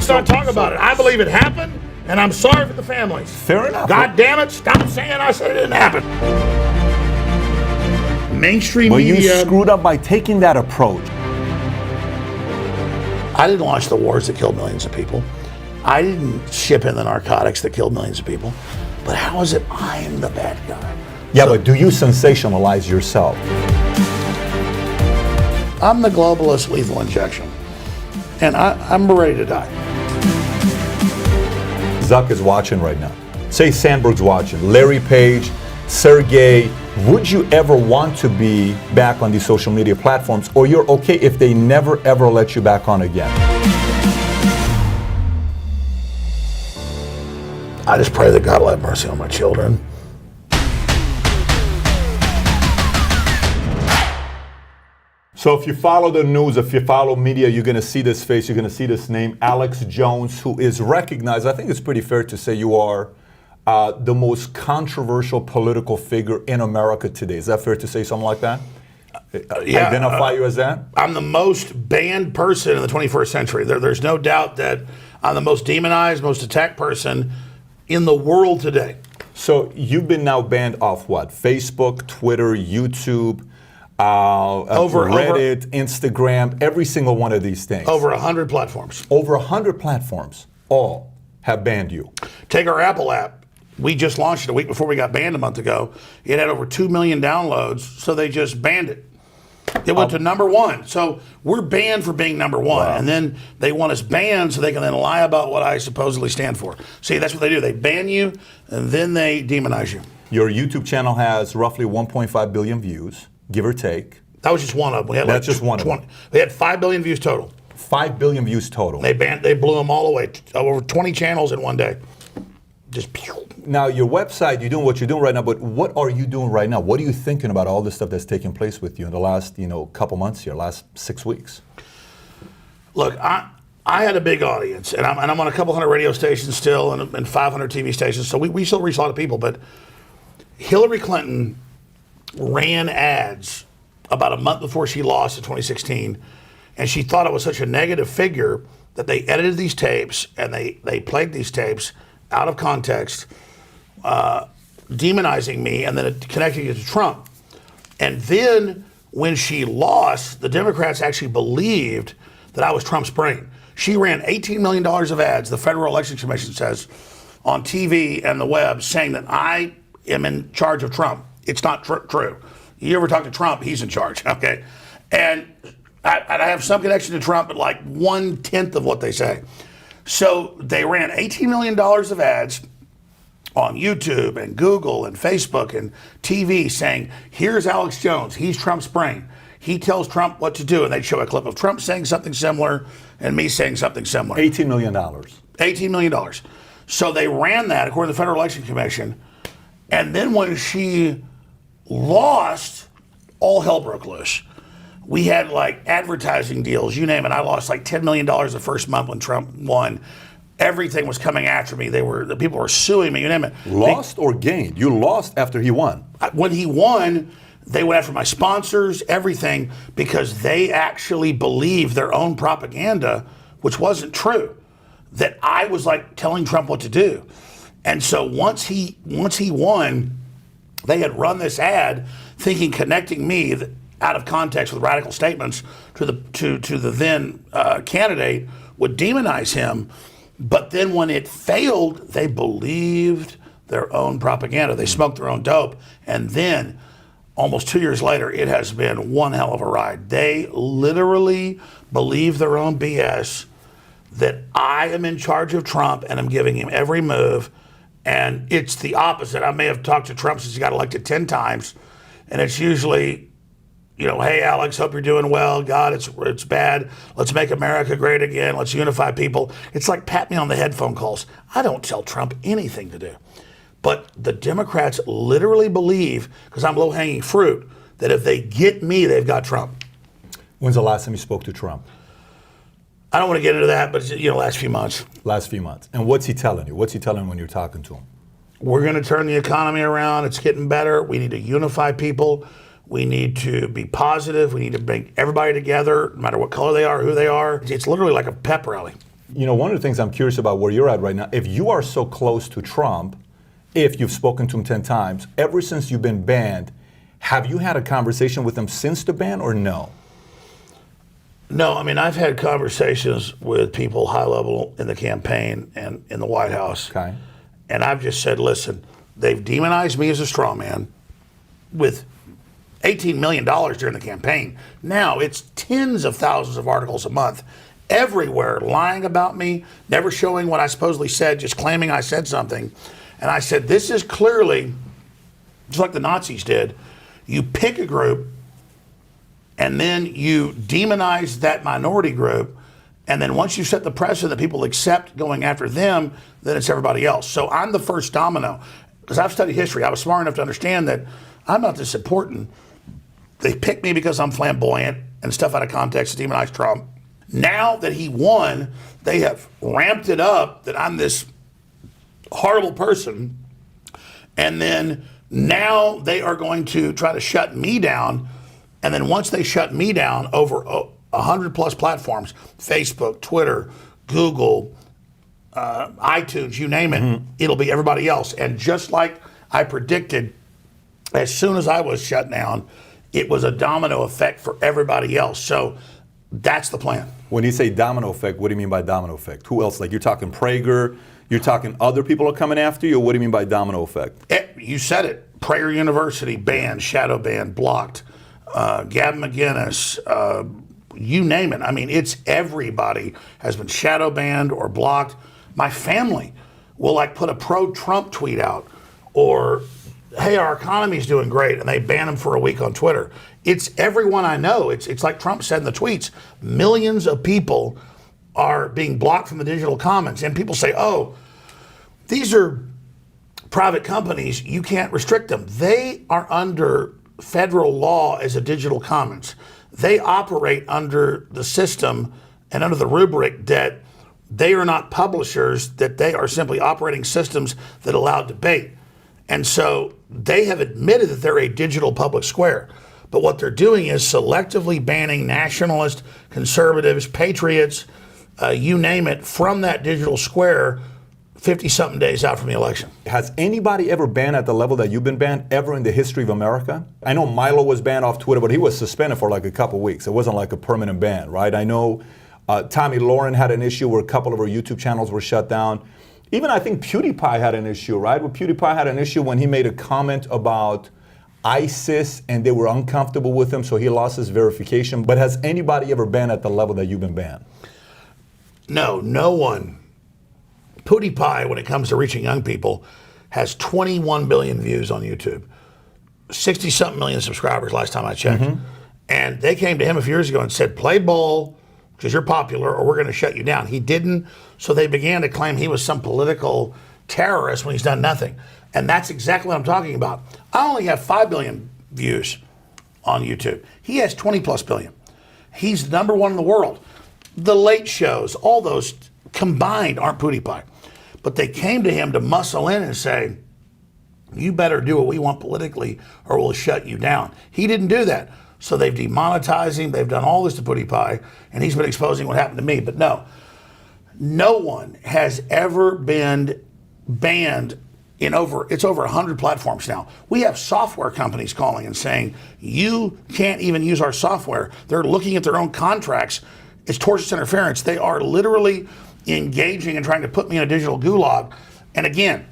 Let's not talk about it. I believe it happened, and I'm sorry for the families. Fair enough. God damn it, stop saying I said it didn't happen. Mainstream Well, media. you screwed up by taking that approach. I didn't launch the wars that killed millions of people. I didn't ship in the narcotics that killed millions of people. But how is it I'm the bad guy? Yeah, but do you sensationalize yourself? I'm the globalist lethal injection. And I'm ready to die. Zuck is watching right now. Say Sandberg's watching. Larry Page, Sergey. Would you ever want to be back on these social media platforms, or you're okay if they never ever let you back on again? I just pray that God will have mercy on my children. So if you follow the news, if you follow media, you're going to see this face, you're going to see this name, Alex Jones, who is recognized. I think it's pretty fair to say you are the most controversial political figure in America today. Is that fair to say something like that? Yeah, identify you as that? I'm the most banned person in the 21st century. There's no doubt that I'm the most demonized, most attacked person in the world today. So you've been now banned off what? Facebook, Twitter, YouTube, Reddit, Instagram, every single one of these things. Over 100 platforms. Over 100 platforms, all have banned you. Take our Apple app. We just launched it a week before we got banned a month ago. It had over 2 million downloads, so they just banned it. It went to #1. So we're banned for being #1. Wow. And then they want us banned so they can then lie about what I supposedly stand for. See, that's what they do. They ban you, and then they demonize you. Your YouTube channel has roughly 1.5 billion views, give or take. That was just one of them. We had That's just one of them. They had 5 billion views total. 5 billion views total. They blew them all away. Over 20 channels in one day. Just pew. Now, your website, you're doing what you're doing right now, but what are you doing right now? What are you thinking about all this stuff that's taking place with you in the last, couple months here, last 6 weeks? Look, I had a big audience, and I'm on a couple hundred radio stations still and 500 TV stations, so we still reach a lot of people, but Hillary Clinton ran ads about a month before she lost in 2016, and she thought I was such a negative figure that they edited these tapes, and they played these tapes out of context, demonizing me and then connecting it to Trump. And then when she lost, the Democrats actually believed that I was Trump's brain. She ran $18 million of ads, the Federal Election Commission says, on TV and the web saying that I am in charge of Trump. It's not true. You ever talk to Trump, he's in charge, okay? And I have some connection to Trump, but like 1/10 of what they say. So they ran $18 million of ads on YouTube and Google and Facebook and TV saying, here's Alex Jones, he's Trump's brain. He tells Trump what to do, and they'd show a clip of Trump saying something similar and me saying something similar. $18 million. $18 million. So they ran that according to the Federal Election Commission, and then when she lost, all hell broke loose. We had like advertising deals, you name it. I lost like $10 million the first month when Trump won. Everything was coming after me. The people were suing me, you name it. Lost or gained? You lost after he won. When he won, they went after my sponsors, everything, because they actually believed their own propaganda, which wasn't true. That I was like telling Trump what to do. And so once he won, they had run this ad thinking connecting me out of context with radical statements to the then candidate would demonize him. But then when it failed, they believed their own propaganda. They smoked their own dope. And then almost 2 years later, it has been one hell of a ride. They literally believe their own BS that I am in charge of Trump and I'm giving him every move. And it's the opposite. I may have talked to Trump since he got elected 10 times. And it's usually, hey, Alex, hope you're doing well. God, it's bad. Let's make America great again. Let's unify people. It's like pat me on the head phone calls. I don't tell Trump anything to do. But the Democrats literally believe, because I'm low-hanging fruit, that if they get me, they've got Trump. When's the last time you spoke to Trump? I don't want to get into that, but last few months. Last few months. And what's he telling you? What's he telling you when you're talking to him? We're going to turn the economy around. It's getting better. We need to unify people. We need to be positive. We need to bring everybody together, no matter what color they are, who they are. It's literally like a pep rally. You know, one of the things I'm curious about where you're at right now, if you are so close to Trump, if you've spoken to him 10 times, ever since you've been banned, have you had a conversation with him since the ban or no? No, I mean, I've had conversations with people high level in the campaign and in the White House. Okay. And I've just said, listen, they've demonized me as a straw man with $18 million during the campaign. Now it's tens of thousands of articles a month everywhere lying about me, never showing what I supposedly said, just claiming I said something. And I said, this is clearly, just like the Nazis did, you pick a group and then you demonize that minority group. And then once you set the precedent that people accept going after them, then it's everybody else. So I'm the first domino. Because I've studied history, I was smart enough to understand that I'm not this important. They picked me because I'm flamboyant and stuff out of context to demonize Trump. Now that he won, they have ramped it up that I'm this horrible person. And then now they are going to try to shut me down. And then once they shut me down over 100 plus platforms, Facebook, Twitter, Google, iTunes, you name it, it'll be everybody else. And just like I predicted, as soon as I was shut down, it was a domino effect for everybody else. So that's the plan. When you say domino effect, what do you mean by domino effect? Who else? Like you're talking Prager, you're talking other people are coming after you, or what do you mean by domino effect? You said it. Prager University banned, shadow banned, blocked. Gavin McInnes, you name it. I mean, it's everybody has been shadow banned or blocked. My family will like put a pro-Trump tweet out or, hey, our economy's doing great, and they ban them for a week on Twitter. It's everyone I know. It's like Trump said in the tweets, millions of people are being blocked from the digital commons. And people say, oh, these are private companies, you can't restrict them. They are under federal law as a digital commons. They operate under the system and under the rubric that they are not publishers, that they are simply operating systems that allow debate. And so they have admitted that they're a digital public square. But what they're doing is selectively banning nationalists, conservatives, patriots, you name it, from that digital square 50-something days out from the election. Has anybody ever banned at the level that you've been banned ever in the history of America? I know Milo was banned off Twitter, but he was suspended for like a couple weeks. It wasn't like a permanent ban, right? I know Tommy Lauren had an issue where a couple of her YouTube channels were shut down. Even I think PewDiePie had an issue, right? Where PewDiePie had an issue when he made a comment about ISIS and they were uncomfortable with him, so he lost his verification. But has anybody ever banned at the level that you've been banned? No, no one. PewDiePie, when it comes to reaching young people, has 21 billion views on YouTube, 60-something million subscribers last time I checked. And they came to him a few years ago and said, play ball because you're popular or we're going to shut you down. He didn't, so they began to claim he was some political terrorist when he's done nothing. And that's exactly what I'm talking about. I only have 5 billion views on YouTube. He has 20 plus billion. He's number one in the world. The late shows, all those combined aren't PewDiePie. But they came to him to muscle in and say, you better do what we want politically or we'll shut you down. He didn't do that. So they've demonetized him. They've done all this to PewDiePie, and he's been exposing what happened to me. But no one has ever been banned in over 100 platforms now. We have software companies calling and saying, you can't even use our software. They're looking at their own contracts. It's tortious interference. They are literally engaging and trying to put me in a digital gulag. And again,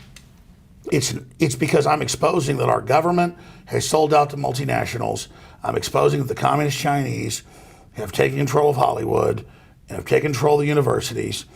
it's because I'm exposing that our government has sold out to multinationals. I'm exposing that the communist Chinese have taken control of Hollywood and have taken control of the universities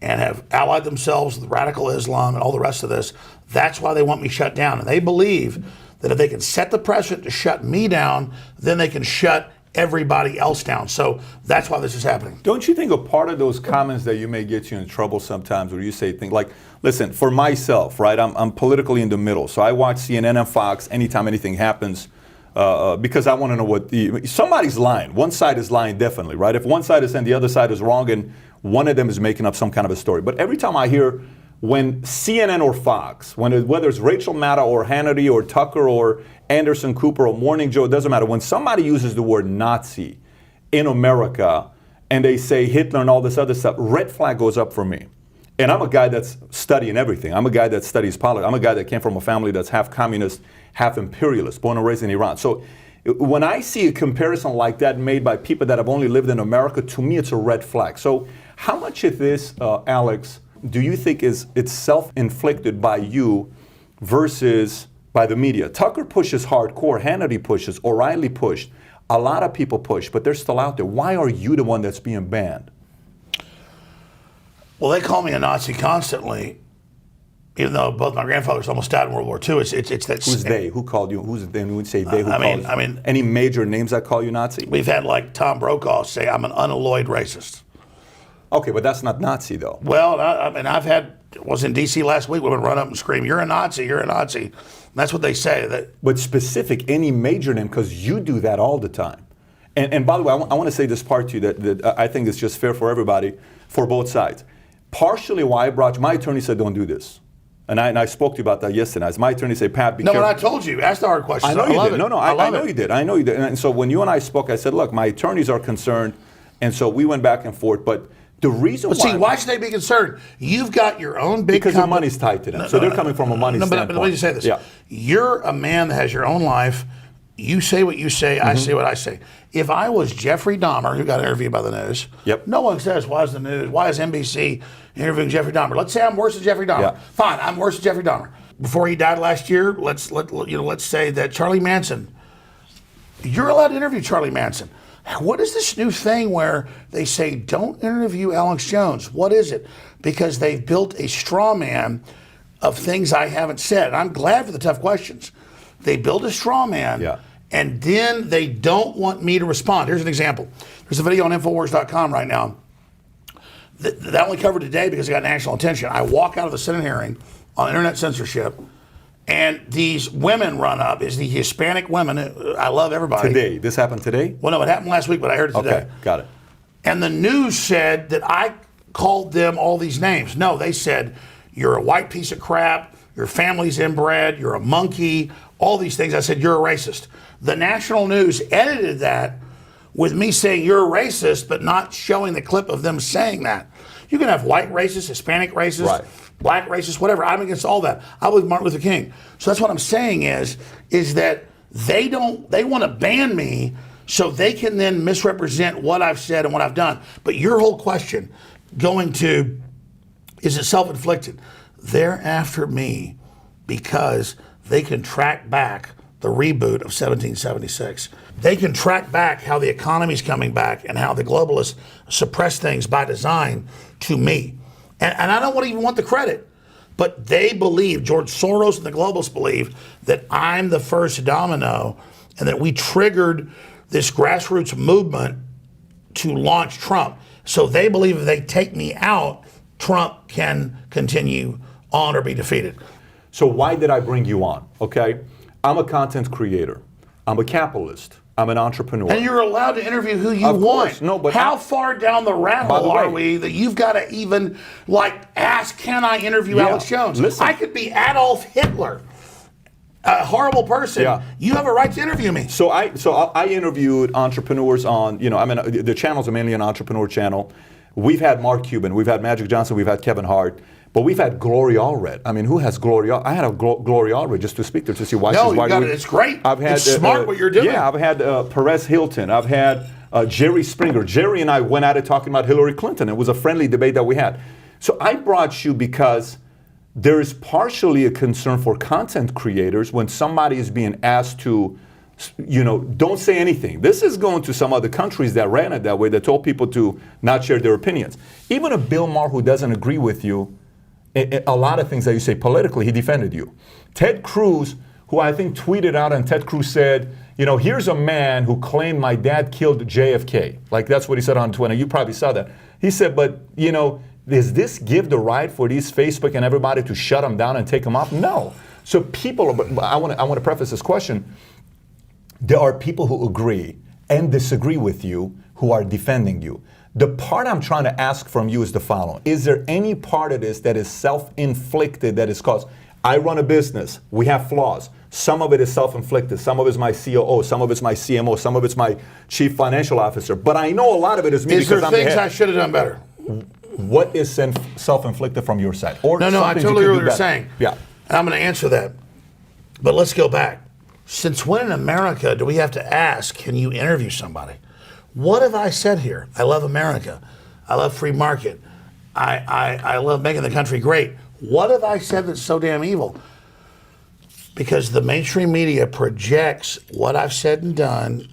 and have allied themselves with radical Islam and all the rest of this. That's why they want me shut down. And they believe that if they can set the precedent to shut me down, then they can shut everybody else down. So that's why this is happening. Don't you think a part of those comments that you may get you in trouble sometimes where you say things like, listen, for myself, right, I'm politically in the middle. So I watch CNN and Fox anytime anything happens because I want to know what somebody's lying. One side is lying definitely, right? If one side is saying the other side is wrong and one of them is making up some kind of a story. But every time I hear when CNN or Fox, whether it's Rachel Maddow or Hannity or Tucker or Anderson Cooper or Morning Joe, it doesn't matter. When somebody uses the word Nazi in America and they say Hitler and all this other stuff, red flag goes up for me. And I'm a guy that's studying everything. I'm a guy that studies politics. I'm a guy that came from a family that's half communist, half imperialist, born and raised in Iran. So when I see a comparison like that made by people that have only lived in America, to me it's a red flag. So how much of this, Alex, do you think it's self-inflicted by you versus by the media? Tucker pushes hardcore, Hannity pushes, O'Reilly pushed, a lot of people push, but they're still out there. Why are you the one that's being banned? Well, they call me a Nazi constantly, even though both my grandfathers almost died in World War II. It's that. Who's they? Who called you? Who's they? When you say they, who I called mean, you? Any major names that call you Nazi? We've had like Tom Brokaw say I'm an unalloyed racist. Okay, but that's not Nazi though. Well, was in D.C. last week. Women run up and scream, "You're a Nazi! You're a Nazi!" And that's what they say. But specific, any major name, because you do that all the time. And by the way, I want to say this part to you that I think is just fair for everybody, for both sides. Partially why I brought you, my attorney said don't do this. And I spoke to you about that yesterday. As my attorney said, Pat, be careful. No, but I told you. Ask the hard questions. I know you did. It. No, I know you did. I know you did. And so when you and I spoke, I said, look, my attorneys are concerned. And so we went back and forth. But the reason why should they be concerned? You've got your own big because the money's tied to them. So they're coming from a money standpoint. But let me say this. Yeah. You're a man that has your own life. You say what you say. I say what I say. If I was Jeffrey Dahmer, who got interviewed by the news, no one says, why is the news, why is NBC interviewing Jeffrey Dahmer? Let's say I'm worse than Jeffrey Dahmer. Yeah. Fine, I'm worse than Jeffrey Dahmer. Before he died last year, let's say that Charlie Manson, you're allowed to interview Charlie Manson. What is this new thing where they say don't interview Alex Jones? What is it? Because they've built a straw man of things I haven't said. And I'm glad for the tough questions. They build a straw man, and then they don't want me to respond. Here's an example. There's a video on Infowars.com right now that I only covered today because it got national attention. I walk out of the Senate hearing on internet censorship, and these women run up. It's the Hispanic women. I love everybody. Today? This happened today? Well, no, it happened last week, but I heard it today. Okay, got it. And the news said that I called them all these names. No, they said, you're a white piece of crap, your family's inbred, you're a monkey, all these things. I said, you're a racist. The national news edited that with me saying you're a racist, but not showing the clip of them saying that. You can have white racists, Hispanic racists, black racists, whatever. I'm against all that. I believe Martin Luther King. So that's what I'm saying is that they want to ban me so they can then misrepresent what I've said and what I've done. But your whole question going to, is it self-inflicted? They're after me because they can track back the reboot of 1776. They can track back how the economy's coming back and how the globalists suppress things by design to me. And I don't even want the credit, but they believe, George Soros and the globalists believe, that I'm the first domino and that we triggered this grassroots movement to launch Trump. So they believe if they take me out, Trump can continue on or be defeated. So why did I bring you on? Okay, I'm a content creator. I'm a capitalist. I'm an entrepreneur. And you're allowed to interview who you want. want. No, but how far down the rat hole are we that you've got to even ask, can I interview Alex Jones? Listen. I could be Adolf Hitler, a horrible person. Yeah. You have a right to interview me. So I interviewed entrepreneurs on, the channel's mainly an entrepreneur channel. We've had Mark Cuban, we've had Magic Johnson, we've had Kevin Hart. But we've had Gloria Allred. I mean, who has Gloria? I had a Gloria Allred just to speak to her to see why she's white. It's great. It's smart what you're doing. Yeah, I've had Perez Hilton. I've had Jerry Springer. Jerry and I went at it talking about Hillary Clinton. It was a friendly debate that we had. So I brought you because there is partially a concern for content creators when somebody is being asked to, don't say anything. This is going to some other countries that ran it that way, that told people to not share their opinions. Even a Bill Maher who doesn't agree with you, a lot of things that you say politically, he defended you. Ted Cruz, who I think tweeted out, and Ted Cruz said, here's a man who claimed my dad killed JFK. Like, that's what he said on Twitter. You probably saw that. He said, but, does this give the right for these Facebook and everybody to shut him down and take him off? No. So I want to preface this question. There are people who agree and disagree with you who are defending you. The part I'm trying to ask from you is the following. Is there any part of this that is self-inflicted, that is caused? I run a business. We have flaws. Some of it is self-inflicted. Some of it is my COO. Some of it's my CMO. Some of it's my chief financial officer. But I know a lot of it is me Is there because I'm the things head. I should have done better? What is self-inflicted from your side? Or No, I something totally you hear could what do you're better? saying. Yeah. And I'm going to answer that. But let's go back. Since when in America do we have to ask, can you interview somebody? What have I said here? I love America. I love free market. I love making the country great. What have I said that's so damn evil? Because the mainstream media projects what I've said and done,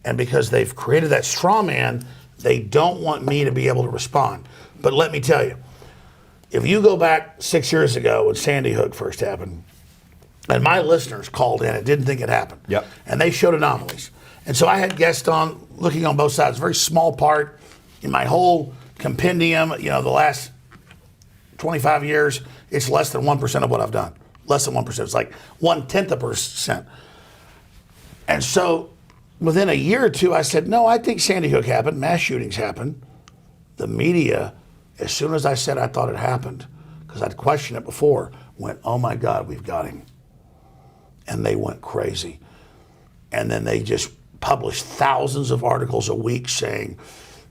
and because they've created that straw man, they don't want me to be able to respond. But let me tell you, if you go back 6 years ago when Sandy Hook first happened, and my listeners called in and didn't think it happened, Yep. and they showed anomalies. And so I had guests on looking on both sides, very small part in my whole compendium, the last 25 years, it's less than 1% of what I've done. Less than 1%. It's like 0.1%. And so within a year or two, I said, no, I think Sandy Hook happened. Mass shootings happened. The media, as soon as I said I thought it happened, because I'd questioned it before, went, oh my God, we've got him. And they went crazy. And then they just published thousands of articles a week saying,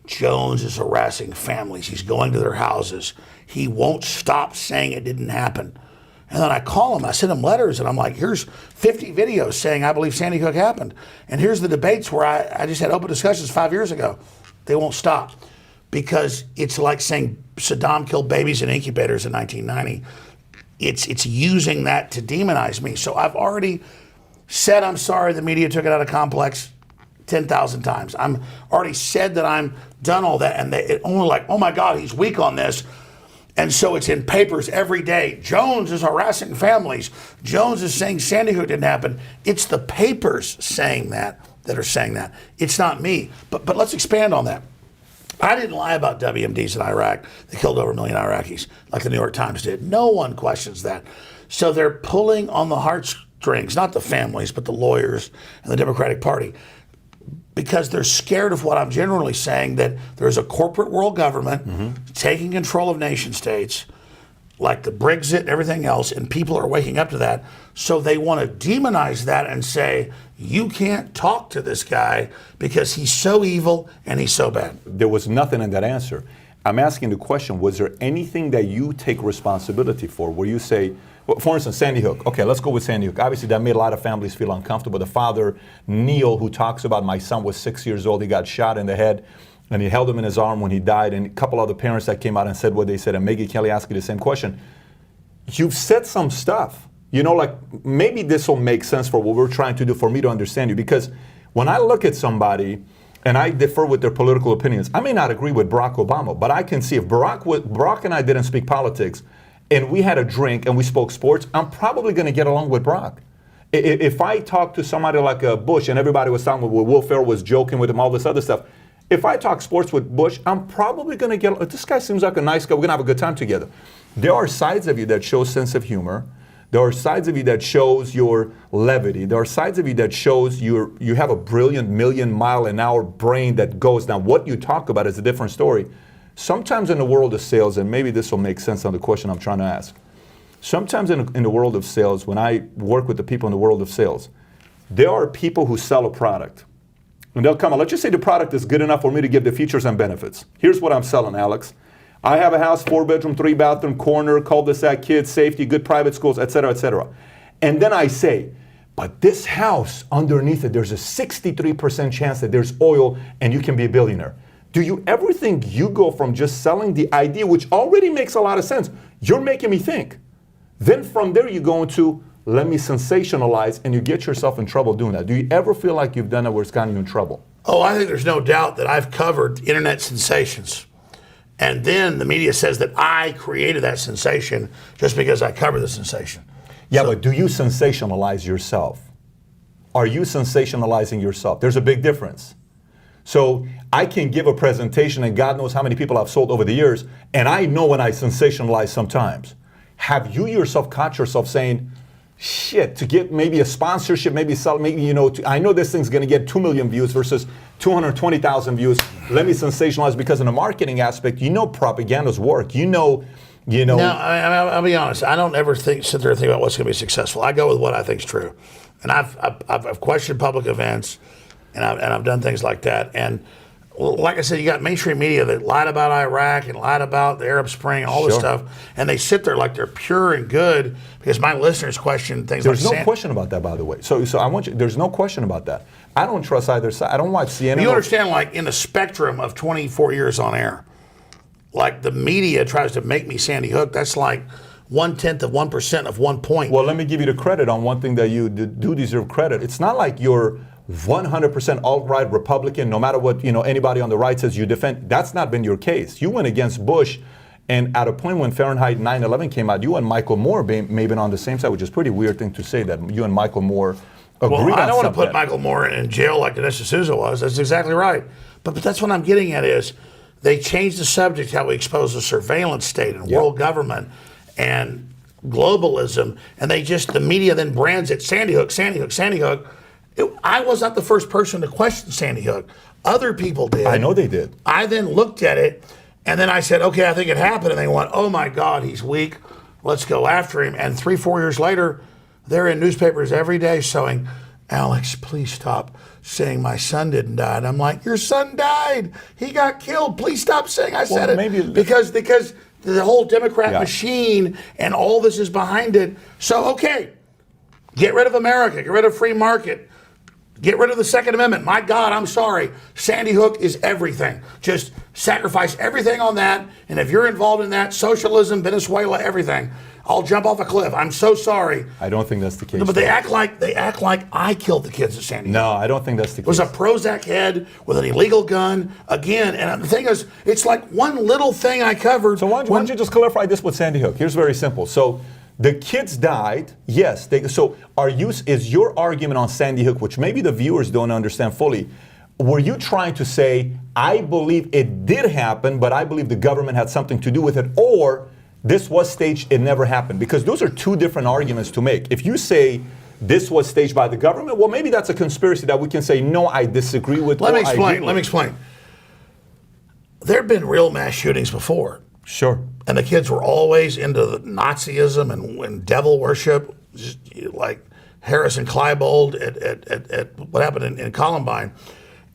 Jones is harassing families. He's going to their houses. He won't stop saying it didn't happen. And then I call him, I send him letters, and I'm like, here's 50 videos saying I believe Sandy Hook happened. And here's the debates where I just had open discussions 5 years ago. They won't stop. Because it's like saying Saddam killed babies in incubators in 1990. It's using that to demonize me. So I've already said I'm sorry the media took it out of Complex 10,000 times. I'm already said that I'm done all that, and they only like, oh my God, he's weak on this. And so it's in papers every day. Jones is harassing families. Jones is saying Sandy Hook didn't happen. It's the papers saying that are saying that. It's not me. But let's expand on that. I didn't lie about WMDs in Iraq. They killed over 1 million Iraqis, like the New York Times did. No one questions that. So they're pulling on the heartstrings, not the families, but the lawyers and the Democratic Party, because they're scared of what I'm generally saying, that there's a corporate world government taking control of nation states, like the Brexit and everything else, and people are waking up to that. So they want to demonize that and say, you can't talk to this guy because he's so evil and he's so bad. There was nothing in that answer. I'm asking the question, was there anything that you take responsibility for where you say, well, for instance, Sandy Hook. Okay, let's go with Sandy Hook. Obviously, that made a lot of families feel uncomfortable. The father, Neil, who talks about my son was 6 years old, he got shot in the head, and he held him in his arm when he died, and a couple other parents that came out and said what they said, and Maggie Kelly asked you the same question. You've said some stuff. Like maybe this will make sense for what we're trying to do for me to understand you, because when I look at somebody and I differ with their political opinions, I may not agree with Barack Obama, but I can see if Barack and I didn't speak politics and we had a drink and we spoke sports, I'm probably going to get along with Barack. If I talk to somebody like Bush and everybody was talking with Will Ferrell was joking with him, all this other stuff, if I talk sports with Bush, I'm probably going to get, this guy seems like a nice guy, we're going to have a good time together. There are sides of you that show sense of humor. There are sides of you that shows your levity. There are sides of you that shows you have a brilliant million-mile-an-hour brain that goes. Now, what you talk about is a different story. Sometimes in the world of sales, and maybe this will make sense on the question I'm trying to ask. Sometimes in the world of sales, when I work with the people in the world of sales, there are people who sell a product. And they'll come on, let's just say the product is good enough for me to give the features and benefits. Here's what I'm selling, Alex. I have a house, 4-bedroom, 3-bathroom, corner, cul-de-sac, kids, safety, good private schools, et cetera, et cetera. And then I say, but this house, underneath it, there's a 63% chance that there's oil and you can be a billionaire. Do you ever think you go from just selling the idea, which already makes a lot of sense, you're making me think. Then from there you go into, let me sensationalize, and you get yourself in trouble doing that. Do you ever feel like you've done it where it's gotten you in trouble? Oh, I think there's no doubt that I've covered internet sensations. And then the media says that I created that sensation just because I covered the sensation. Yeah, but do you sensationalize yourself? Are you sensationalizing yourself? There's a big difference. So I can give a presentation, and God knows how many people I've sold over the years, and I know when I sensationalize sometimes. Have you yourself caught yourself saying, shit, to get maybe a sponsorship, maybe sell, maybe, I know this thing's going to get 2 million views versus 220,000 views. Let me sensationalize, because in the marketing aspect, propagandas work. You know, No, I'll be honest. I don't ever sit there and think about what's going to be successful. I go with what I think is true, and I've questioned public events, and I've done things like that. And like I said, you got mainstream media that lied about Iraq and lied about the Arab Spring and all this Sure. stuff, and they sit there like they're pure and good because my listeners question things. there's like no question about that, by the way. So I want you. There's no question about that. I don't trust either side. I don't watch CNN. You understand, like in the spectrum of 24 years on air, like the media tries to make me Sandy Hook. That's like 1/10 of 1% of 1 point. Well, let me give you the credit on one thing that you do deserve credit. It's not like you're 100% alt-right Republican, no matter what anybody on the right says you defend. That's not been your case. You went against Bush, and at a point when Fahrenheit 9/11 came out, you and Michael Moore may have been on the same side, which is a pretty weird thing to say, that you and Michael Moore agreed on Well, I don't want to something. put Michael Moore in jail like Dinesh D'Souza was. That's exactly right. But that's what I'm getting at is they changed the subject, how we expose the surveillance state and world government and globalism, and the media then brands it Sandy Hook, Sandy Hook, Sandy Hook. I was not the first person to question Sandy Hook. Other people did. I know they did. I then looked at it, and then I said, okay, I think it happened. And they went, oh my God, he's weak. Let's go after him. And 3-4 years later, they're in newspapers every day showing, Alex, please stop saying my son didn't die. And I'm like, your son died. He got killed. Please stop saying I said it. maybe- because the whole Democrat Yeah. machine and all this is behind it. So, okay, get rid of America. Get rid of free market. Get rid of the Second Amendment. My God, I'm sorry. Sandy Hook is everything. Just sacrifice everything on that. And if you're involved in that, socialism, Venezuela, everything, I'll jump off a cliff. I'm so sorry. I don't think that's the case. But they act like I killed the kids at Sandy Hook. No, I don't think that's the case. Was a Prozac head with an illegal gun again. And the thing is, it's like one little thing I covered. So why don't you just clarify this with Sandy Hook? Here's very simple. So the kids died. Yes. So is your argument on Sandy Hook, which maybe the viewers don't understand fully, were you trying to say, I believe it did happen, but I believe the government had something to do with it, or this was staged, it never happened? Because those are two different arguments to make. If you say this was staged by the government, well, maybe that's a conspiracy that we can say, no, I disagree with. Let or me I explain. agree Let me with. explain. There have been real mass shootings before. Sure. And the kids were always into the Nazism and devil worship, just like Harrison Kleinbold at what happened in Columbine.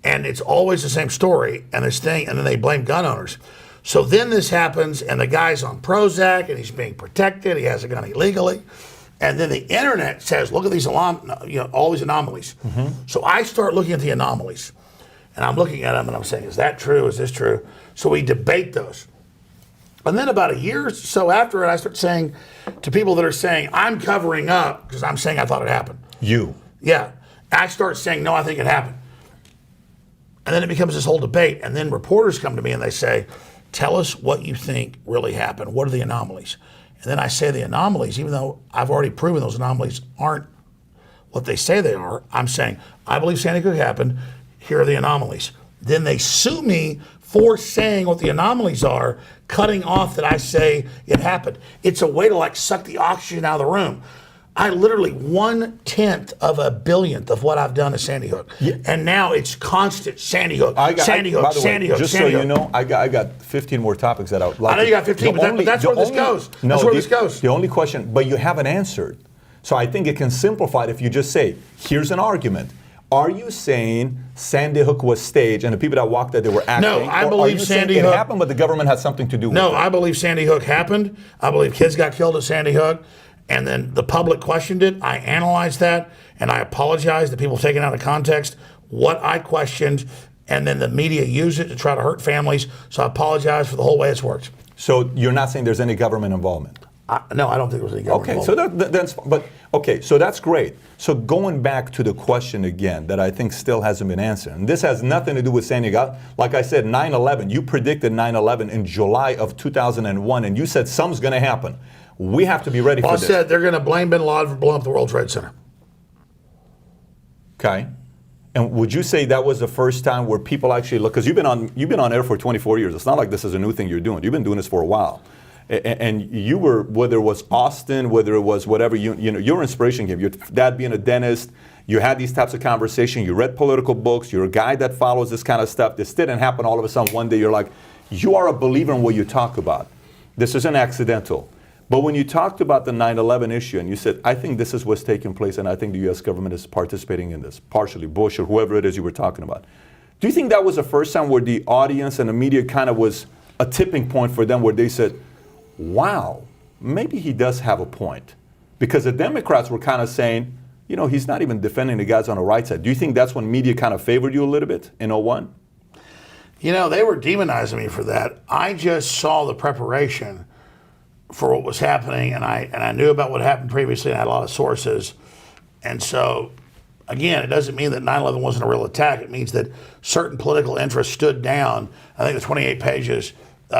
And it's always the same story and this thing, and then they blame gun owners. So then this happens, and the guy's on Prozac, and he's being protected. He has a gun illegally. And then the internet says, look at these all these anomalies. So I start looking at the anomalies, and I'm looking at them, and I'm saying, is that true? Is this true? So we debate those. And then about a year or so after it, I start saying to people that are saying, I'm covering up because I'm saying I thought it happened. You. Yeah. I start saying, no, I think it happened. And then it becomes this whole debate. And then reporters come to me and they say, tell us what you think really happened. What are the anomalies? And then I say the anomalies, even though I've already proven those anomalies aren't what they say they are, I'm saying, I believe Sandy Hook happened. Here are the anomalies. Then they sue me for saying what the anomalies are, cutting off that I say it happened. It's a way to like suck the oxygen out of the room. I literally 1/10 of a billionth of what I've done is Sandy Hook. Yeah. And now it's constant Sandy Hook, Sandy Hook, by the way, Sandy Hook, just Sandy so Hook. you know, I got 15 more topics that I would like. I know you got 15, but that's where this goes. That's where this goes. The only question, but you haven't answered. So I think it can simplify it if you just say, here's an argument. Are you saying Sandy Hook was staged and the people that walked there, they were acting? No, I or believe are you saying Sandy it Hook happened, but the government had something to do with No, it? I believe Sandy Hook happened. I believe kids got killed at Sandy Hook. And then the public questioned it. I analyzed that, and I apologize to people taking out of context what I questioned, and then the media used it to try to hurt families. So I apologize for the whole way it's worked. So you're not saying there's any government involvement? No, I don't think there was any government Okay, so that's great. So going back to the question again that I think still hasn't been answered, and this has nothing to do with Sandy Hook. Like I said, 9/11, you predicted 9/11 in July of 2001, and you said something's going to happen. We have to be ready for I this. said they're going to blame bin Laden for blowing up the World Trade Center. Okay. And would you say that was the first time where people actually look, because you've been on air for 24 years. It's not like this is a new thing you're doing. You've been doing this for a while. And you were, whether it was Austin, whether it was whatever, your inspiration came. Your dad being a dentist, you had these types of conversations, you read political books, you're a guy that follows this kind of stuff. This didn't happen all of a sudden one day. You're like, you are a believer in what you talk about. This isn't accidental. But when you talked about the 9/11 issue and you said, I think this is what's taking place and I think the U.S. government is participating in this, partially Bush or whoever it is you were talking about. Do you think that was the first time where the audience and the media kind of was a tipping point for them where they said, wow, maybe he does have a point? Because the Democrats were kind of saying, you know, he's not even defending the guys on the right side. Do you think that's when media kind of favored you a little bit in '01? You know, they were demonizing me for that. I just saw the preparation for what was happening, and I knew about what happened previously, and I had a lot of sources. And so, again, it doesn't mean that 9/11 wasn't a real attack. It means that certain political interests stood down. I think the 28 pages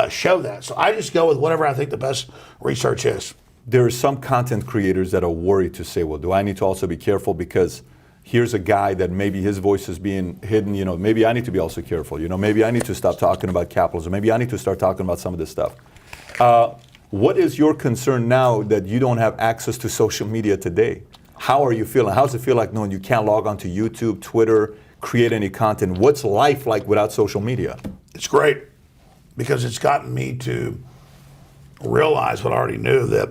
show that. So I just go with whatever I think the best research is. There are some content creators that are worried to say, well, do I need to also be careful because here's a guy that maybe his voice is being hidden, you know, maybe I need to be also careful, you know, maybe I need to stop talking about capitalism, maybe I need to start talking about some of this stuff. What is your concern now that you don't have access to social media today? How are you feeling? How does it feel like knowing you can't log on to YouTube, Twitter, create any content? What's life like without social media? It's great because it's gotten me to realize what I already knew, that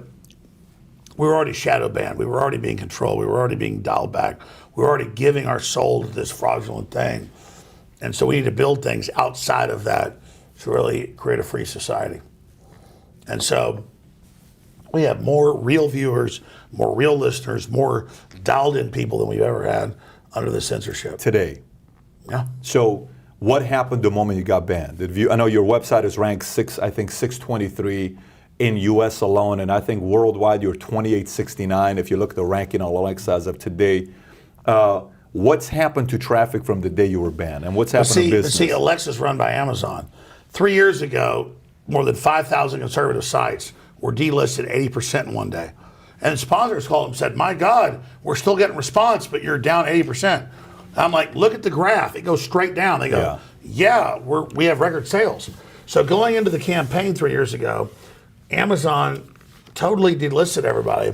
we were already shadow banned. We were already being controlled. We were already being dialed back. We were already giving our soul to this fraudulent thing. And so we need to build things outside of that to really create a free society. And so we have more real viewers, more real listeners, more dialed in people than we've ever had under the censorship. Today. Yeah. So what happened the moment you got banned? I know your website is ranked 623 in US alone, and I think worldwide you're 2869 if you look at the ranking on Alexa as of today. What's happened to traffic from the day you were banned, and what's happened to business? See, Alexa's run by Amazon. 3 years ago, more than 5,000 conservative sites were delisted 80% in one day. And sponsors called and said, my God, we're still getting response, but you're down 80%. I'm like, look at the graph. It goes straight down. They go, yeah, we have record sales. So going into the campaign 3 years ago, Amazon totally delisted everybody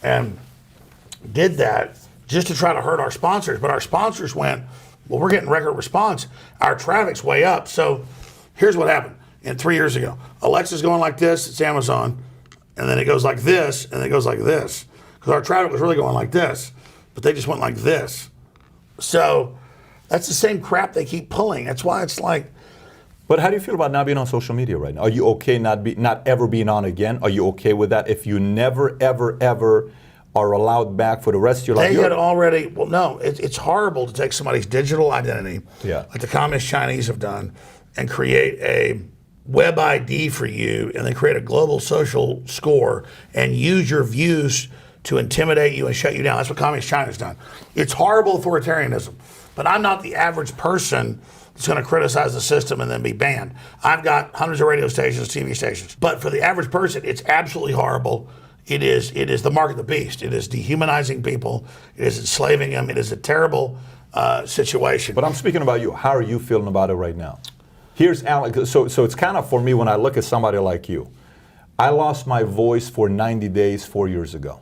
and did that just to try to hurt our sponsors. But our sponsors went, well, we're getting record response. Our traffic's way up. So here's what happened. And 3 years ago, Alexa's going like this, it's Amazon. And then it goes like this, and then it goes like this. Because our traffic was really going like this, but they just went like this. So that's the same crap they keep pulling. That's why it's like. But how do you feel about not being on social media right now? Are you okay not ever being on again? Are you okay with that? If you never, ever, ever are allowed back for the rest of your life? They had already, well, no, it's horrible to take somebody's digital identity, like the Communist Chinese have done, and create a web ID for you, and then create a global social score and use your views to intimidate you and shut you down. That's what Communist China's done. It's horrible authoritarianism, but I'm not the average person that's going to criticize the system and then be banned. I've got hundreds of radio stations, TV stations, but for the average person, it's absolutely horrible. It is the mark of the beast. It is dehumanizing people. It is enslaving them. It is a terrible situation. But I'm speaking about you. How are you feeling about it right now? Here's Alex. So it's kind of for me when I look at somebody like you. I lost my voice for 90 days 4 years ago.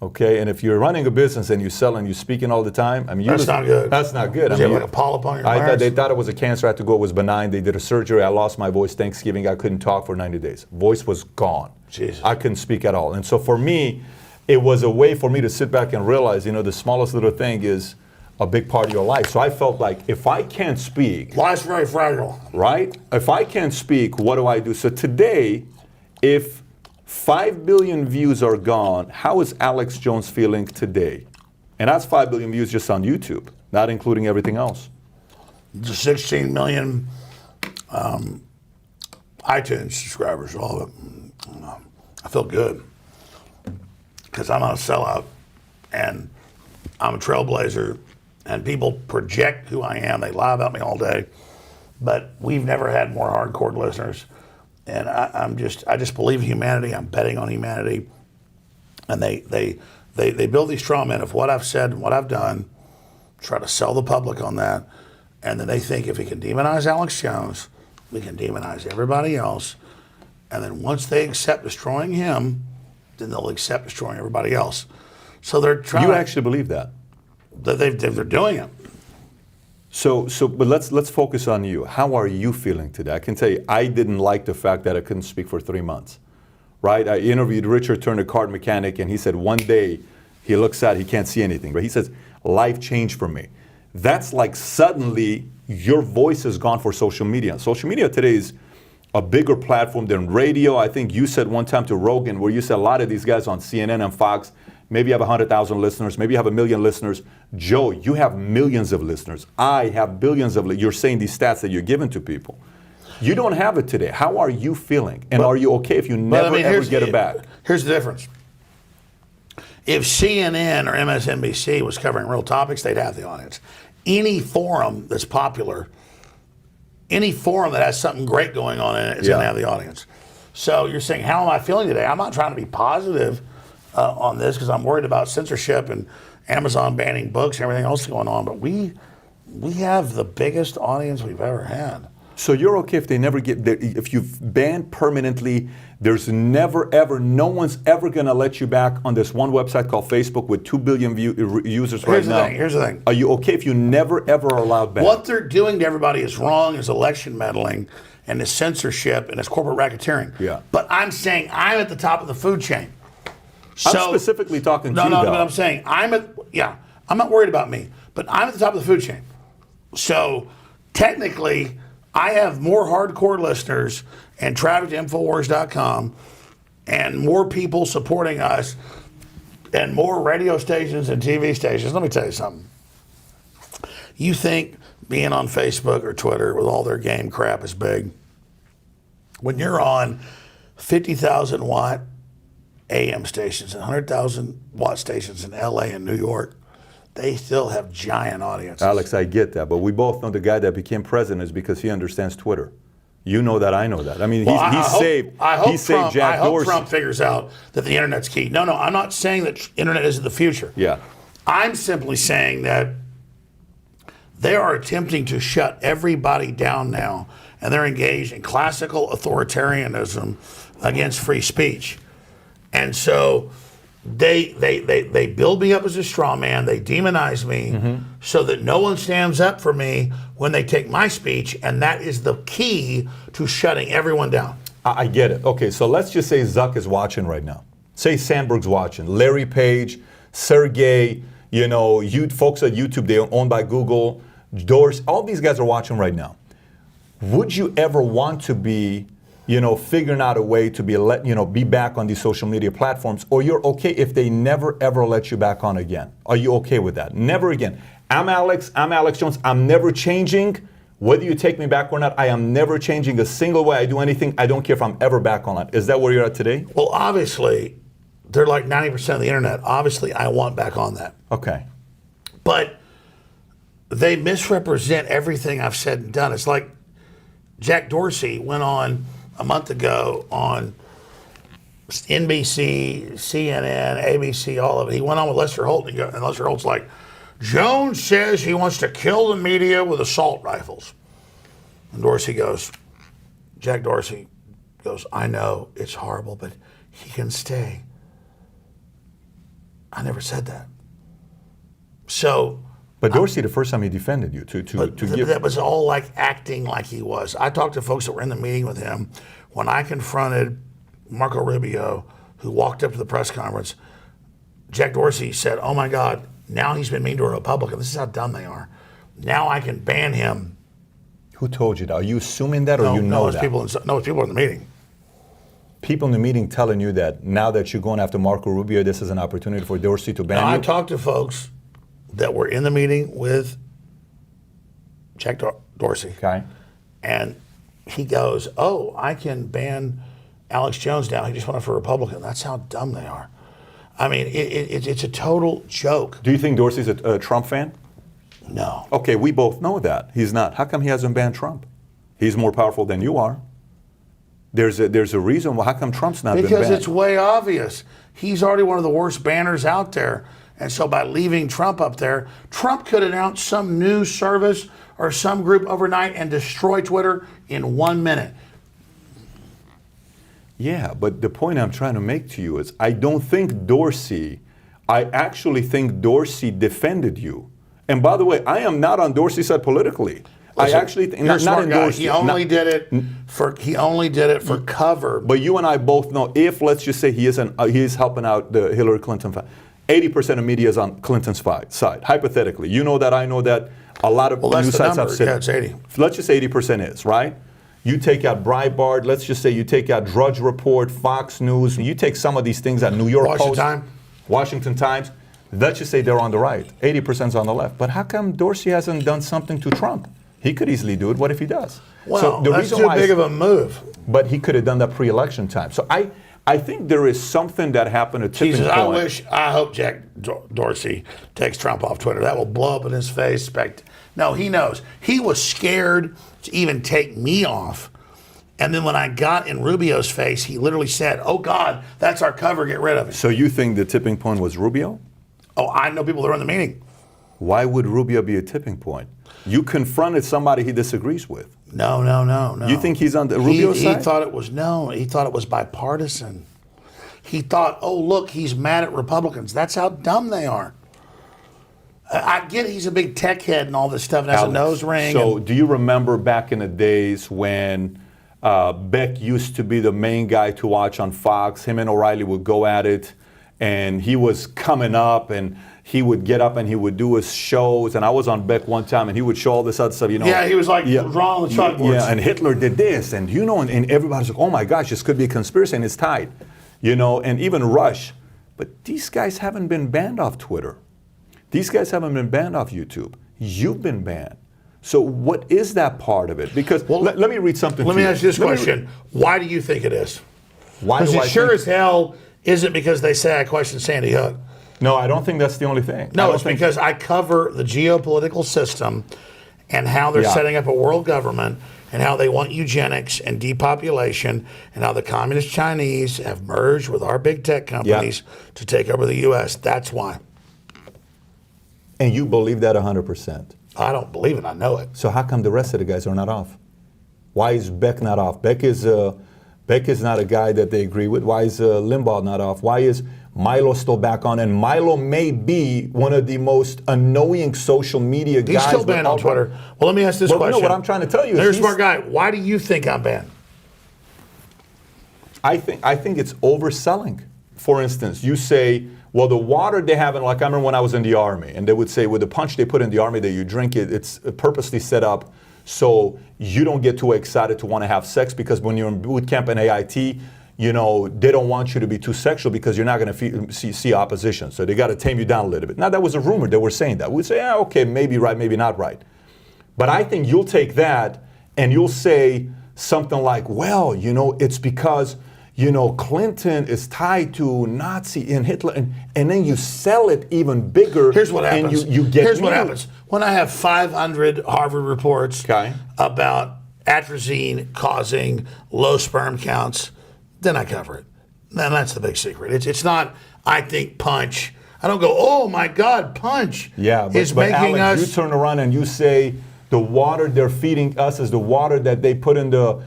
Okay, and if you're running a business and you're selling, you're speaking all the time. I mean, that's not good. That's not good. You have like a polyp on your larynx? They thought it was a cancer. I had to go. It was benign. They did a surgery. I lost my voice Thanksgiving. I couldn't talk for 90 days. Voice was gone. Jesus. I couldn't speak at all. And so for me, it was a way for me to sit back and realize, you know, the smallest little thing is a big part of your life. So I felt like if I can't speak, life's very fragile. Right? If I can't speak, what do I do? So today, if 5 billion views are gone, how is Alex Jones feeling today? And that's 5 billion views just on YouTube, not including everything else. The 16 million iTunes subscribers, all of it. I feel good because I'm not a sellout and I'm a trailblazer, and people project who I am. They lie about me all day, but we've never had more hardcore listeners. And I just believe in humanity. I'm betting on humanity. And they build these straw men of what I've said and what I've done, try to sell the public on that. And then they think if we can demonize Alex Jones, we can demonize everybody else. And then once they accept destroying him, then they'll accept destroying everybody else. So they're trying. You actually believe that? They're doing it. But let's focus on you. How are you feeling today? I can tell you, I didn't like the fact that I couldn't speak for 3 months, right? I interviewed Richard Turner, card mechanic, and he said one day he looks out, he can't see anything, but he says, life changed for me. That's like suddenly your voice is gone for social media. Social media today is a bigger platform than radio. I think you said one time to Rogan, where you said a lot of these guys on CNN and Fox, maybe you have 100,000 listeners, maybe you have 1 million listeners. Joe, you have millions of listeners. I have billions of You're saying these stats that you're giving to people. You don't have it today. How are you feeling? And are you okay if you never ever get it back? Here's the difference. If CNN or MSNBC was covering real topics, they'd have the audience. Any forum that's popular, any forum that has something great going on in it is going to have the audience. So you're saying, how am I feeling today? I'm not trying to be positive on this because I'm worried about censorship and Amazon banning books and everything else going on. But we have the biggest audience we've ever had. So you're okay if they never if you've banned permanently, there's never ever, no one's ever going to let you back on this one website called Facebook with 2 billion users right now. Here's the thing. Are you okay if you never ever are allowed back? What they're doing to everybody is wrong, is election meddling and is censorship and it's corporate racketeering. Yeah. But I'm saying I'm at the top of the food chain. I'm specifically talking to you. No, but I'm saying I'm not worried about me, but I'm at the top of the food chain. So technically, I have more hardcore listeners and traffic to Infowars.com and more people supporting us and more radio stations and TV stations. Let me tell you something. You think being on Facebook or Twitter with all their game crap is big? When you're on 50,000 watt AM stations and 100,000 watt stations in LA and New York, they still have giant audiences. Alex, I get that, but we both know the guy that became president is because he understands Twitter. You know that, I know that. I mean, he saved Jack Dorsey. I hope Trump figures out that the internet's key. No, I'm not saying that internet isn't the future. Yeah. I'm simply saying that they are attempting to shut everybody down now, and they're engaged in classical authoritarianism against free speech. And so they build me up as a straw man. They demonize me so that no one stands up for me when they take my speech, and that is the key to shutting everyone down. I get it. Okay, so let's just say Zuck is watching right now. Say Sandberg's watching. Larry Page, Sergey, you folks at YouTube, they're owned by Google, Dorsey, all these guys are watching right now. Would you ever want to be figuring out a way to be back on these social media platforms, or you're okay if they never ever let you back on again? Are you okay with that? Never again. I'm Alex Jones. I'm never changing. Whether you take me back or not, I am never changing a single way I do anything. I don't care if I'm ever back on it. Is that where you're at today? Well, obviously, they're like 90% of the internet. Obviously, I want back on that. Okay. But they misrepresent everything I've said and done. It's like Jack Dorsey went on a month ago on NBC, CNN, ABC, all of it. He went on with Lester Holt, and Lester Holt's like, Jones says he wants to kill the media with assault rifles. And Jack Dorsey goes, I know it's horrible, but he can stay. I never said that. So... But Dorsey, the first time he defended you that was all like acting like he was. I talked to folks that were in the meeting with him when I confronted Marco Rubio, who walked up to the press conference. Jack Dorsey said, "Oh my God, now he's been mean to a Republican. This is how dumb they are. Now I can ban him." Who told you that? Are you assuming that, or no, you know it's that? It's people in the meeting. People in the meeting telling you that now that you're going after Marco Rubio, this is an opportunity for Dorsey to ban you? I talked to folks that were in the meeting with Jack Dorsey. Okay. And he goes, oh, I can ban Alex Jones now. He just went for a Republican. That's how dumb they are. I mean, it's a total joke. Do you think Dorsey's a Trump fan? No. Okay, we both know that. He's not. How come he hasn't banned Trump? He's more powerful than you are. There's a reason why. How come Trump's not been banned? Because it's way obvious. He's already one of the worst banners out there. And so by leaving Trump up there, Trump could announce some new service or some group overnight and destroy Twitter in 1 minute. Yeah, but the point I'm trying to make to you is I actually think Dorsey defended you. And by the way, I am not on Dorsey's side politically. Listen, I actually you're a not smart guy. endorse He only did it for cover. But you and I both know, if let's just say he is helping out the Hillary Clinton, 80% of media is on Clinton's side. Hypothetically, you know that, I know that. A lot of that's news the sites number. have said, Yeah, it's 80. let's just say 80% is, right? You take out Breitbart, let's just say you take out Drudge Report, Fox News, you take some of these things at New York Post, Washington Times, let's just say they're on the right. 80% is on the left. But how come Dorsey hasn't done something to Trump? He could easily do it. What if he does? Well, that's too big of a move. But he could have done that pre-election time. So I think there is something that happened at tipping point. I hope Jack Dorsey takes Trump off Twitter. That will blow up in his face. No, he knows. He was scared to even take me off. And then when I got in Rubio's face, he literally said, "Oh God, that's our cover. Get rid of it." So you think the tipping point was Rubio? Oh, I know people that were in the meeting. Why would Rubio be a tipping point? You confronted somebody he disagrees with. No. You think he's on the Rubio side? He thought it was bipartisan. He thought, oh, look, he's mad at Republicans. That's how dumb they are. I get he's a big tech head and all this stuff and has a nose ring. So do you remember back in the days when Beck used to be the main guy to watch on Fox? Him and O'Reilly would go at it, and he was coming up, and he would get up and he would do his shows. And I was on Beck one time, and he would show all this other stuff. Yeah, he was like drawing the chalkboards. Yeah, and Hitler did this, and and everybody's like, oh my gosh, this could be a conspiracy, and it's tied. And even Rush. But these guys haven't been banned off Twitter. These guys haven't been banned off YouTube. You've been banned. So what is that part of it? Because let me read something. Let me ask you this question: why do you think it is? Why do I Because it sure as hell isn't because they say I question Sandy Hook. No, I don't think that's the only thing. No, it's because I cover the geopolitical system and how they're setting up a world government and how they want eugenics and depopulation and how the communist Chinese have merged with our big tech companies to take over the U.S. That's why. And you believe that 100%? I don't believe it. I know it. So how come the rest of the guys are not off? Why is Beck not off? Beck is not a guy that they agree with. Why is Limbaugh not off? Why is Milo still back on? And Milo may be one of the most annoying social media guys. He's still banned on Twitter. Well, let me ask this question. No, what I'm trying to tell you is you're a smart guy. Why do you think I'm banned? I think it's overselling. For instance, you say, well, the water they have, like I remember when I was in the Army, and they would say, with the punch they put in the Army that you drink it, it's purposely set up so you don't get too excited to want to have sex, because when you're in boot camp and AIT, they don't want you to be too sexual because you're not going to see opposition. So they got to tame you down a little bit. Now, that was a rumor. They were saying that. We'd say, okay, maybe right, maybe not right. But I think you'll take that and you'll say something like, well, it's because Clinton is tied to Nazi and Hitler, and then you sell it even bigger. Here's what happens. Here's what happens. When I have 500 Harvard reports about atrazine causing low sperm counts, then I cover it. And that's the big secret. It's not, I think, Punch. I don't go, oh my God, Punch is making Alex, you turn around and you say the water they're feeding us is the water that they put in the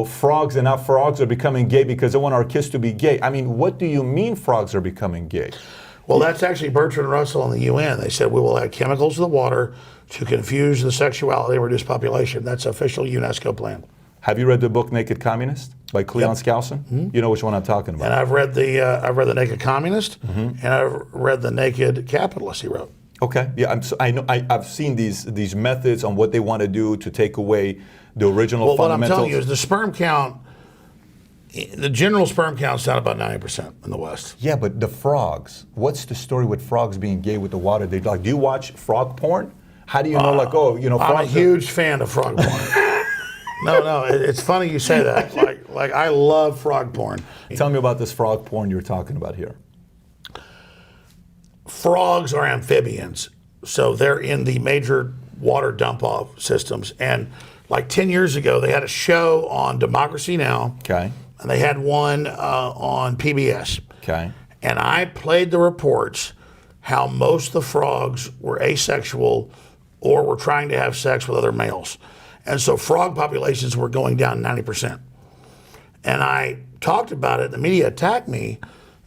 frogs, and now frogs are becoming gay because they want our kids to be gay. I mean, what do you mean frogs are becoming gay? Well, that's actually Bertrand Russell and the UN. They said we will add chemicals to the water to confuse the sexuality and reduce population. That's official UNESCO plan. Have you read the book Naked Communist by Cleon Skousen? Mm-hmm. You know which one I'm talking about. And I've read the Naked Communist, and I've read the Naked Capitalist he wrote. Okay, yeah, I've seen these methods on what they want to do to take away the original fundamentals. What I'm telling you is the sperm count, the general sperm count's down about 90% in the West. Yeah, but the frogs, what's the story with frogs being gay with the water? They like, do you watch frog porn? How do you know, frogs? I'm a huge fan of frog porn. No, it's funny you say that. Like I love frog porn. Tell me about this frog porn you're talking about here. Frogs are amphibians, so they're in the major water dump-off systems. And like 10 years ago, they had a show on Democracy Now! Okay. And they had one on PBS. Okay. And I played the reports how most of the frogs were asexual or were trying to have sex with other males. And so frog populations were going down 90%. And I talked about it, the media attacked me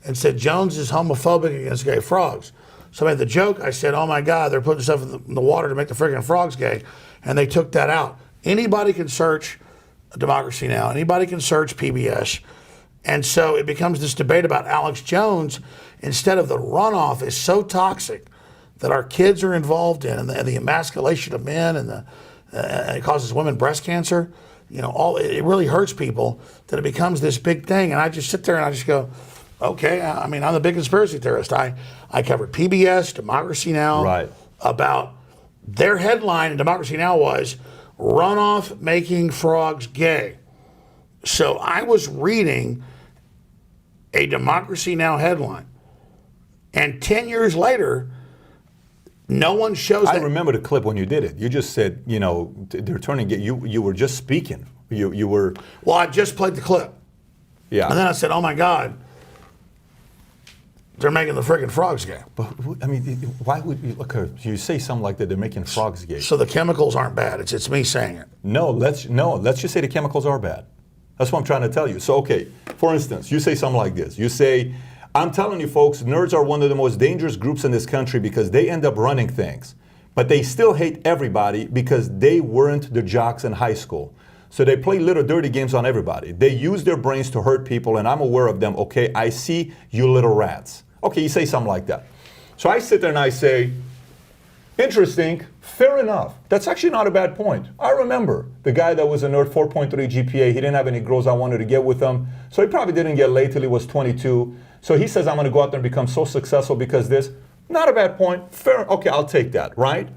and said Jones is homophobic against gay frogs. So I made the joke. I said, "Oh my God, they're putting stuff in the water to make the freaking frogs gay," and they took that out. Anybody can search Democracy Now. Anybody can search PBS, and so it becomes this debate about Alex Jones. Instead of the runoff is so toxic that our kids are involved in, and the emasculation of men, and it causes women breast cancer. It really hurts people that it becomes this big thing. And I just sit there and I just go, okay. I mean, I'm the big conspiracy theorist. I covered PBS, Democracy Now, Right. about their headline in Democracy Now was runoff making frogs gay. So I was reading a Democracy Now headline, and 10 years later, no one shows I that. remember the clip when you did it. You just said, they're turning it. You were just speaking. You were. Well, I just played the clip. Yeah. And then I said, oh my God, they're making the friggin' frogs gay. But I mean, why would you? Okay, you say something like that? They're making frogs gay. So the chemicals aren't bad. It's me saying it. Let's just say the chemicals are bad. That's what I'm trying to tell you. So okay, for instance, you say something like this. You say, I'm telling you folks, nerds are one of the most dangerous groups in this country because they end up running things. But they still hate everybody because they weren't the jocks in high school. So they play little dirty games on everybody. They use their brains to hurt people, and I'm aware of them. Okay, I see you little rats. Okay, you say something like that. So I sit there and I say, interesting, fair enough. That's actually not a bad point. I remember the guy that was a nerd, 4.3 GPA, he didn't have any girls I wanted to get with him. So he probably didn't get laid till he was 22. So he says, I'm going to go out there and become so successful because this. Not a bad point. Fair. Okay, I'll take that, right?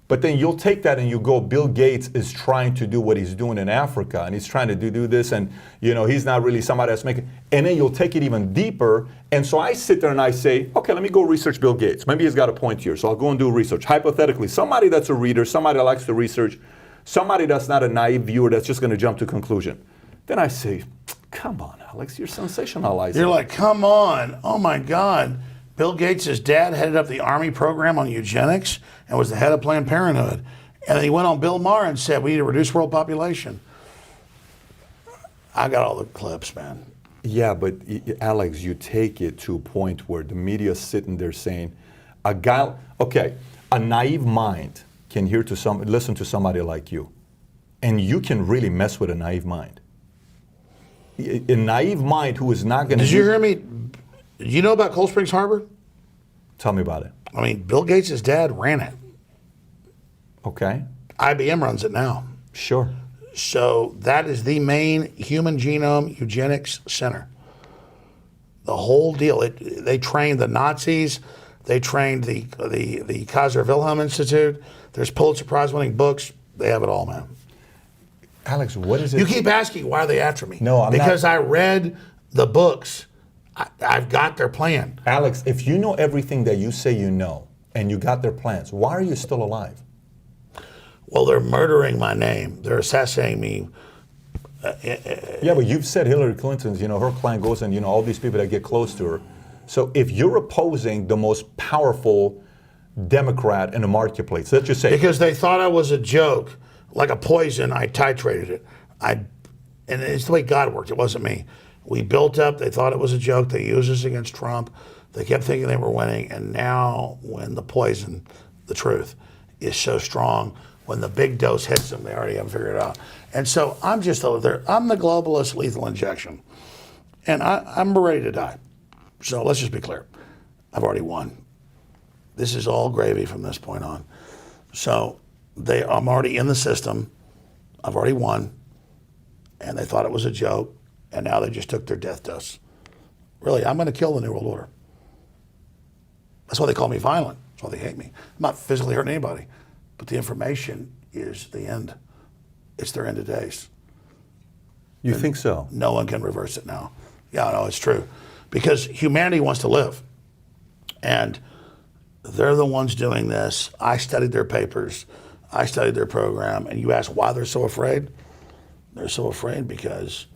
But then you'll take that and you go, Bill Gates is trying to do what he's doing in Africa, and he's trying to do this, and he's not really somebody that's making, and then you'll take it even deeper. And so I sit there and I say, okay, let me go research Bill Gates. Maybe he's got a point here, so I'll go and do research. Hypothetically, somebody that's a reader, somebody that likes to research, somebody that's not a naive viewer that's just going to jump to conclusion. Then I say, come on, Alex, you're sensationalizing. You're like, come on, oh my God. Bill Gates' dad headed up the Army program on eugenics and was the head of Planned Parenthood. And then he went on Bill Maher and said, we need to reduce world population. I got all the clips, man. Yeah, but Alex, you take it to a point where the media is sitting there saying, a naive mind can listen to somebody like you, and you can really mess with a naive mind. A naive mind who is not going to. Did you hear me? Did you know about Cold Springs Harbor? Tell me about it. I mean, Bill Gates' dad ran it. Okay. IBM runs it now. Sure. So that is the main human genome eugenics center. The whole deal. They trained the Nazis. They trained the Kaiser Wilhelm Institute. There's Pulitzer Prize winning books. They have it all, man. Alex, what is it? You keep asking, why are they after me? No, I'm not. Because I read the books. I've got their plan. Alex, if you know everything that you say you know, and you got their plans, why are you still alive? Well, they're murdering my name. They're assassinating me. Yeah, but you've said Hillary Clinton's, her clan goes and, all these people that get close to her. So if you're opposing the most powerful Democrat in the marketplace, let's just say. Because they thought I was a joke, like a poison, I titrated it. And it's the way God worked. It wasn't me. We built up. They thought it was a joke. They used us against Trump. They kept thinking they were winning. And now when the poison, the truth, is so strong, when the big dose hits them, they already haven't figured it out. And so I'm just over there. I'm the globalist lethal injection. And I'm ready to die. So let's just be clear. I've already won. This is all gravy from this point on. So I'm already in the system. I've already won. And they thought it was a joke. And now they just took their death dose. Really, I'm going to kill the New World Order. That's why they call me violent. That's why they hate me. I'm not physically hurting anybody. But the information is the end. It's their end of days. You think so? No one can reverse it now. Yeah, no, it's true. Because humanity wants to live. And they're the ones doing this. I studied their papers. I studied their program. And you ask why they're so afraid? They're so afraid because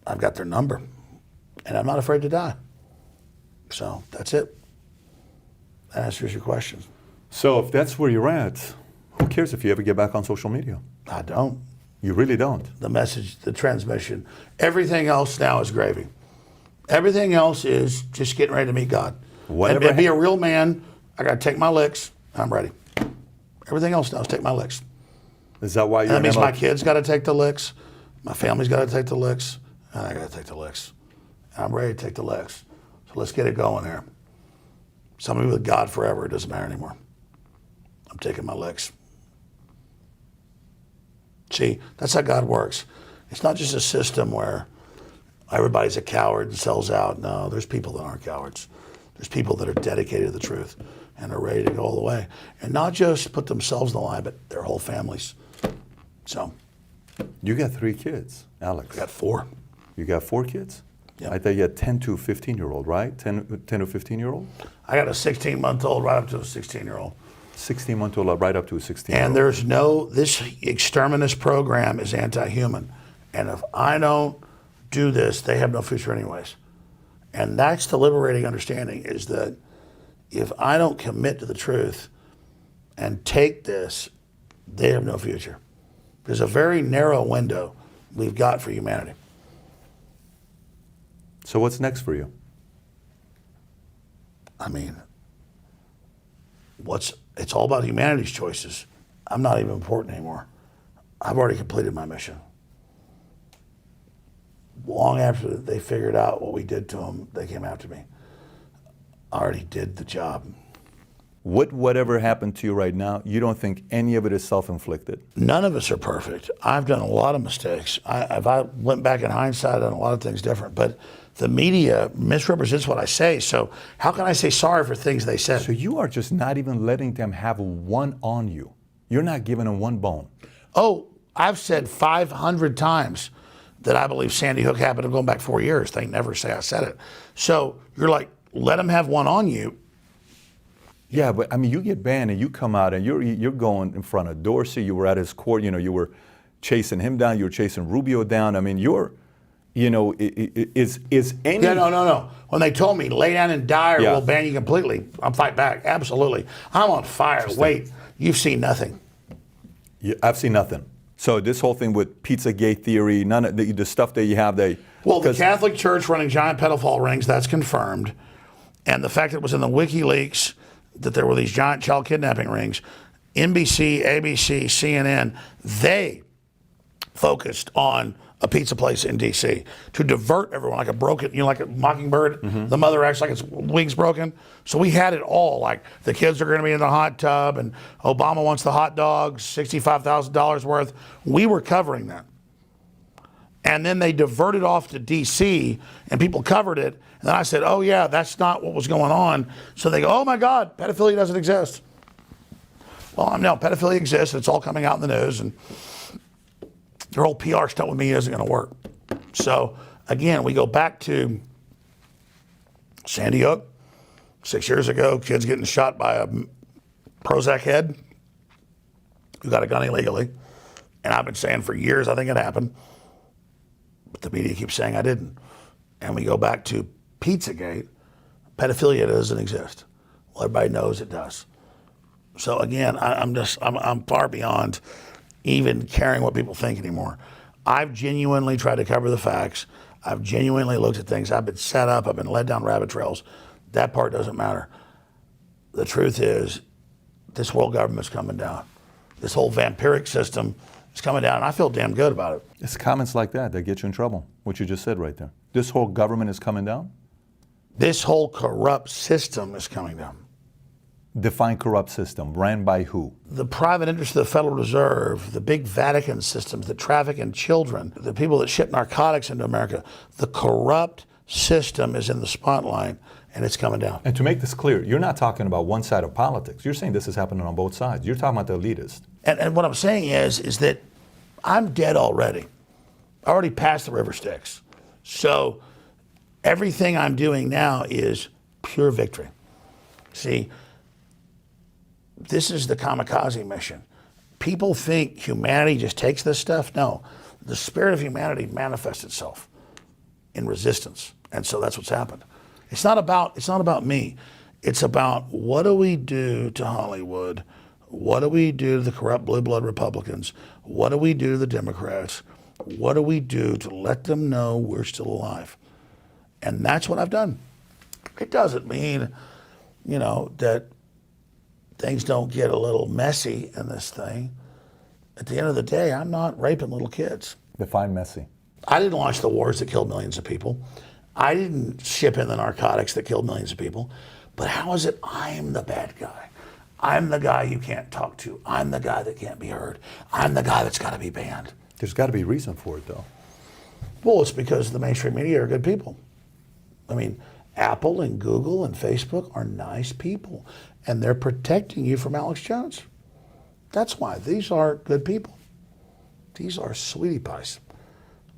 I've got their number. And I'm not afraid to die. So that's it. That answers your question. So if that's where you're at, who cares if you ever get back on social media? I don't. You really don't. The message, the transmission. Everything else now is gravy. Everything else is just getting ready to meet God. Whatever And be a real man, I got to take my licks, and I'm ready. Everything else does take my licks. Is that why And you're that means MLK? my kids got to take the licks, my family's got to take the licks, and I got to take the licks. And I'm ready to take the licks. So let's get it going here. Somebody with God forever, it doesn't matter anymore. I'm taking my licks. See, that's how God works. It's not just a system where everybody's a coward and sells out. No, there's people that aren't cowards. There's people that are dedicated to the truth and are ready to go all the way. And not just put themselves in the line, but their whole families. So, You got 3 kids, Alex. I got 4. You got 4 kids? Yeah. I thought you had 10 to 15-year-old, right? 10 to 15-year-old? I got a 16-month-old right up to a 16-year-old. 16-month-old right up to a 16-year-old. And there's this exterminist program is anti-human. And if I don't do this, they have no future anyways. And that's the liberating understanding, is that if I don't commit to the truth and take this, they have no future. There's a very narrow window we've got for humanity. So what's next for you? I mean, it's all about humanity's choices. I'm not even important anymore. I've already completed my mission. Long after they figured out what we did to them, they came after me. I already did the job. Whatever happened to you right now, you don't think any of it is self-inflicted? None of us are perfect. I've done a lot of mistakes. If I went back in hindsight, I've done a lot of things different. But the media misrepresents what I say. So how can I say sorry for things they said? So you are just not even letting them have one on you. You're not giving them one bone. Oh, I've said 500 times that I believe Sandy Hook happened. I'm going back 4 years. They never say I said it. So you're like, let them have one on you. Yeah, but I mean, you get banned and you come out and you're going in front of Dorsey. You were at his court. You know, you were chasing him down. You were chasing Rubio down. I mean, is any? Yeah, no. When they told me lay down and die or Yeah. we'll ban you completely, I'm fight back. Absolutely. I'm on fire. Wait, you've seen nothing. Yeah, I've seen nothing. So this whole thing with Pizzagate theory, none of the stuff that you have, Well, the Catholic Church running giant pedophile rings, that's confirmed. And the fact that it was in the WikiLeaks that there were these giant child kidnapping rings, NBC, ABC, CNN, they focused on a pizza place in D.C. to divert everyone like a broken, like a mockingbird. The mother acts like its wings broken. So we had it all. Like the kids are going to be in the hot tub and Obama wants the hot dogs, $65,000 worth. We were covering that. And then they diverted off to D.C. and people covered it. And then I said, oh, yeah, that's not what was going on. So they go, oh, my God, pedophilia doesn't exist. Well, no, pedophilia exists. It's all coming out in the news. And their whole PR stunt with me isn't going to work. So, again, we go back to Sandy Hook. 6 years ago, kids getting shot by a Prozac head who got a gun illegally. And I've been saying for years I think it happened. But the media keeps saying I didn't. And we go back to Pizzagate. Pedophilia doesn't exist. Well, everybody knows it does. So again, I'm far beyond even caring what people think anymore. I've genuinely tried to cover the facts. I've genuinely looked at things. I've been set up. I've been led down rabbit trails. That part doesn't matter. The truth is, this world government's coming down. This whole vampiric system is coming down, and I feel damn good about it. It's comments like that get you in trouble. What you just said right there. This whole government is coming down? This whole corrupt system is coming down. Define corrupt system. Ran by who? The private interest of the Federal Reserve, the big Vatican systems that traffic in children, the people that ship narcotics into America. The corrupt system is in the spotlight, and it's coming down. And to make this clear, you're not talking about one side of politics. You're saying this is happening on both sides. You're talking about the elitist. And what I'm saying is that I'm dead already. I already passed the river Styx. So everything I'm doing now is pure victory. See, this is the kamikaze mission. People think humanity just takes this stuff. No, the spirit of humanity manifests itself in resistance. And so that's what's happened. It's not about me. It's about what do we do to Hollywood? What do we do to the corrupt blue blood Republicans? What do we do to the Democrats? What do we do to let them know we're still alive? And that's what I've done. It doesn't mean that things don't get a little messy in this thing. At the end of the day, I'm not raping little kids. Define messy. I didn't launch the wars that killed millions of people. I didn't ship in the narcotics that killed millions of people. But how is it I'm the bad guy? I'm the guy you can't talk to. I'm the guy that can't be heard. I'm the guy that's got to be banned. There's got to be a reason for it, though. Well, it's because the mainstream media are good people. I mean, Apple and Google and Facebook are nice people, and they're protecting you from Alex Jones. That's why. These are good people. These are sweetie pies.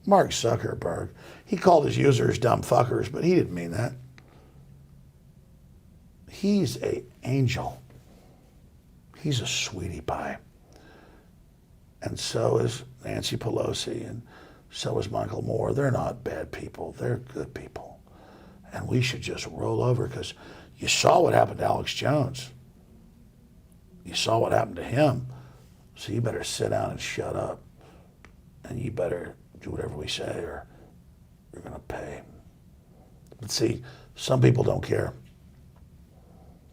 Mark Zuckerberg, he called his users dumb fuckers, but he didn't mean that. He's an angel. He's a sweetie pie. And so is Nancy Pelosi, and so is Michael Moore. They're not bad people. They're good people. And we should just roll over, because you saw what happened to Alex Jones. You saw what happened to him. So you better sit down and shut up. And you better do whatever we say, or you're going to pay. But see, some people don't care.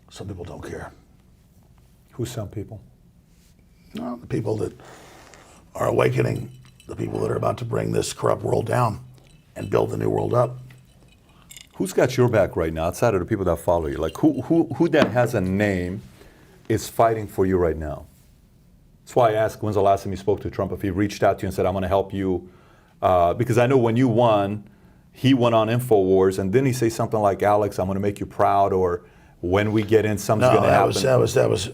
Some people don't care. Who's some people? No, the people that are awakening, the people that are about to bring this corrupt world down and build the new world up. Who's got your back right now, outside of the people that follow you? Like, who that has a name is fighting for you right now? That's why I asked, when's the last time you spoke to Trump, if he reached out to you and said, I'm going to help you? Because I know when you won, he went on InfoWars, and didn't he say something like, Alex, I'm going to make you proud, or when we get in, something's going to happen? That was,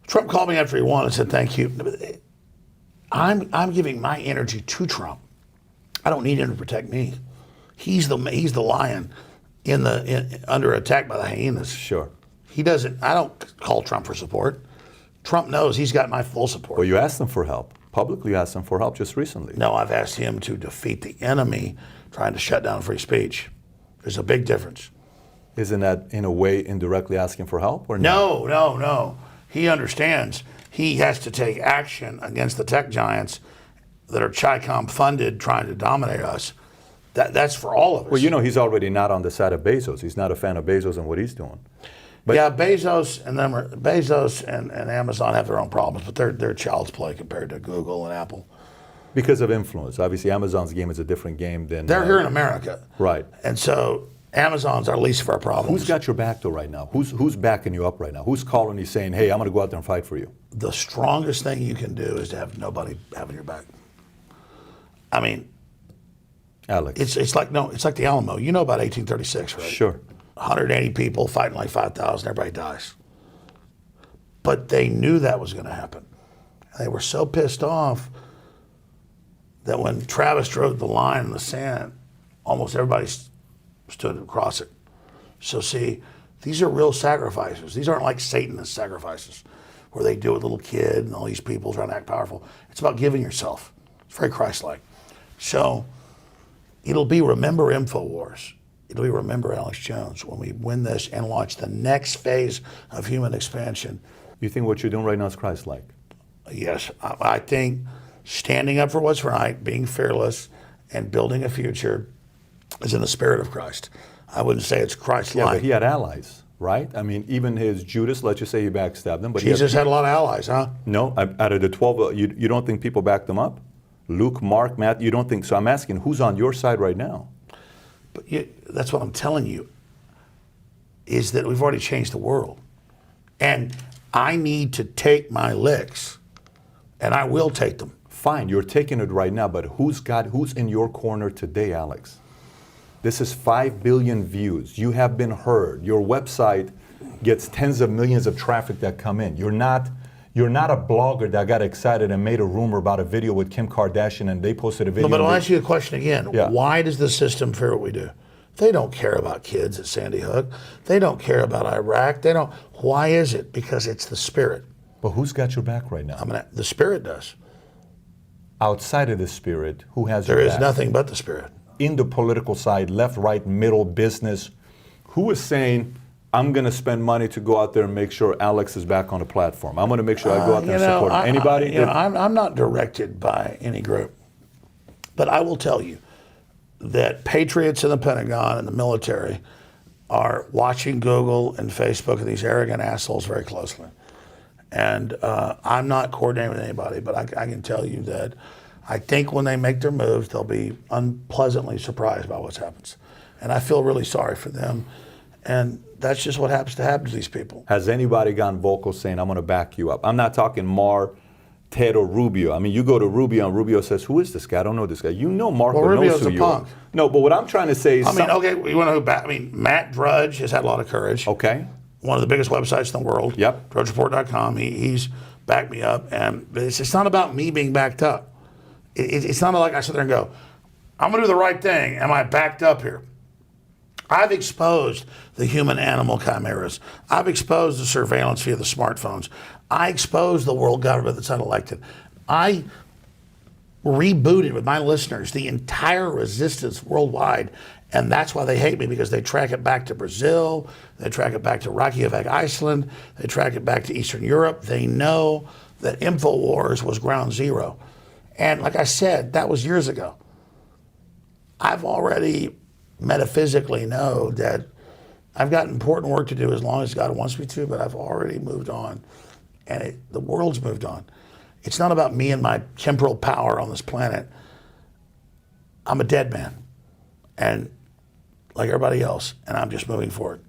Trump called me after he won and said, thank you. I'm giving my energy to Trump. I don't need him to protect me. He's the lion under attack by the hyenas. Sure. He doesn't. I don't call Trump for support. Trump knows he's got my full support. Well, you asked him for help. Publicly, you asked him for help just recently. No, I've asked him to defeat the enemy trying to shut down free speech. There's a big difference. Isn't that, in a way, indirectly asking for help? Or No. He understands he has to take action against the tech giants that are Chi-Com funded trying to dominate us. That's for all of us. Well, he's already not on the side of Bezos. He's not a fan of Bezos and what he's doing. But yeah, Bezos and Amazon have their own problems, but they're child's play compared to Google and Apple. Because of influence. Obviously, Amazon's game is a different game than... They're here in America. Right. And so Amazon's our least of our problems. Who's got your back, though, right now? Who's backing you up right now? Who's calling you saying, hey, I'm going to go out there and fight for you? The strongest thing you can do is to have nobody having your back. I mean... Alex. It's like the Alamo. You know about 1836, right? Sure. 180 people fighting like 5,000. Everybody dies. But they knew that was going to happen. They were so pissed off that when Travis drove the line in the sand, almost everybody stood across it. So see, these are real sacrifices. These aren't like Satanist sacrifices where they do it with a little kid and all these people trying to act powerful. It's about giving yourself. It's very Christ-like. So it'll be remember InfoWars. It'll be remember Alex Jones when we win this and launch the next phase of human expansion. You think what you're doing right now is Christ-like? Yes, I think standing up for what's right, being fearless, and building a future is in the spirit of Christ. I wouldn't say it's Christ-like. Yeah, but he had allies, right? I mean, even his Judas, let's just say he backstabbed him. But Jesus had a lot of allies, huh? No, out of the 12, you don't think people backed him up? Luke, Mark, Matt, you don't think? So I'm asking, who's on your side right now? But that's what I'm telling you, is that we've already changed the world. And I need to take my licks, and I will take them. Fine, you're taking it right now, but who's in your corner today, Alex? This is 5 billion views. You have been heard. Your website gets tens of millions of traffic that come in. You're not a blogger that got excited and made a rumor about a video with Kim Kardashian and they posted a video. No, but I'll ask you a question again. Yeah. Why does the system fear what we do? They don't care about kids at Sandy Hook. They don't care about Iraq. Why is it? Because it's the spirit. But who's got your back right now? The spirit does. Outside of the spirit, who has There your is back? nothing but the spirit. In the political side, left, right, middle, business, who is saying, I'm going to spend money to go out there and make sure Alex is back on the platform. I'm going to make sure I go out there and support him. Anybody? I'm not directed by any group. But I will tell you that patriots in the Pentagon and the military are watching Google and Facebook and these arrogant assholes very closely. And I'm not coordinating with anybody, but I can tell you that I think when they make their moves, they'll be unpleasantly surprised by what happens. And I feel really sorry for them. And that's just what happens to happen to these people. Has anybody gone vocal saying, I'm going to back you up? I'm not talking Maher, Ted, or Rubio. I mean, you go to Rubio, and Rubio says, who is this guy? I don't know this guy. You know Marco knows Rubio's who a you punk. are. No, but what I'm trying to say is... Okay, you want to know who back? I mean, Matt Drudge has had a lot of courage. Okay. One of the biggest websites in the world. Yep. DrudgeReport.com. He's backed me up. And it's not about me being backed up. It's not like I sit there and go, I'm going to do the right thing. Am I backed up here? I've exposed the human-animal chimeras. I've exposed the surveillance via the smartphones. I exposed the world government that's unelected. I rebooted with my listeners the entire resistance worldwide, and that's why they hate me, because they track it back to Brazil, they track it back to Reykjavik, Iceland, they track it back to Eastern Europe. They know that InfoWars was ground zero. And like I said, that was years ago. I've already metaphysically know that I've got important work to do as long as God wants me to, but I've already moved on. And the world's moved on. It's not about me and my temporal power on this planet. I'm a dead man, and like everybody else, and I'm just moving forward.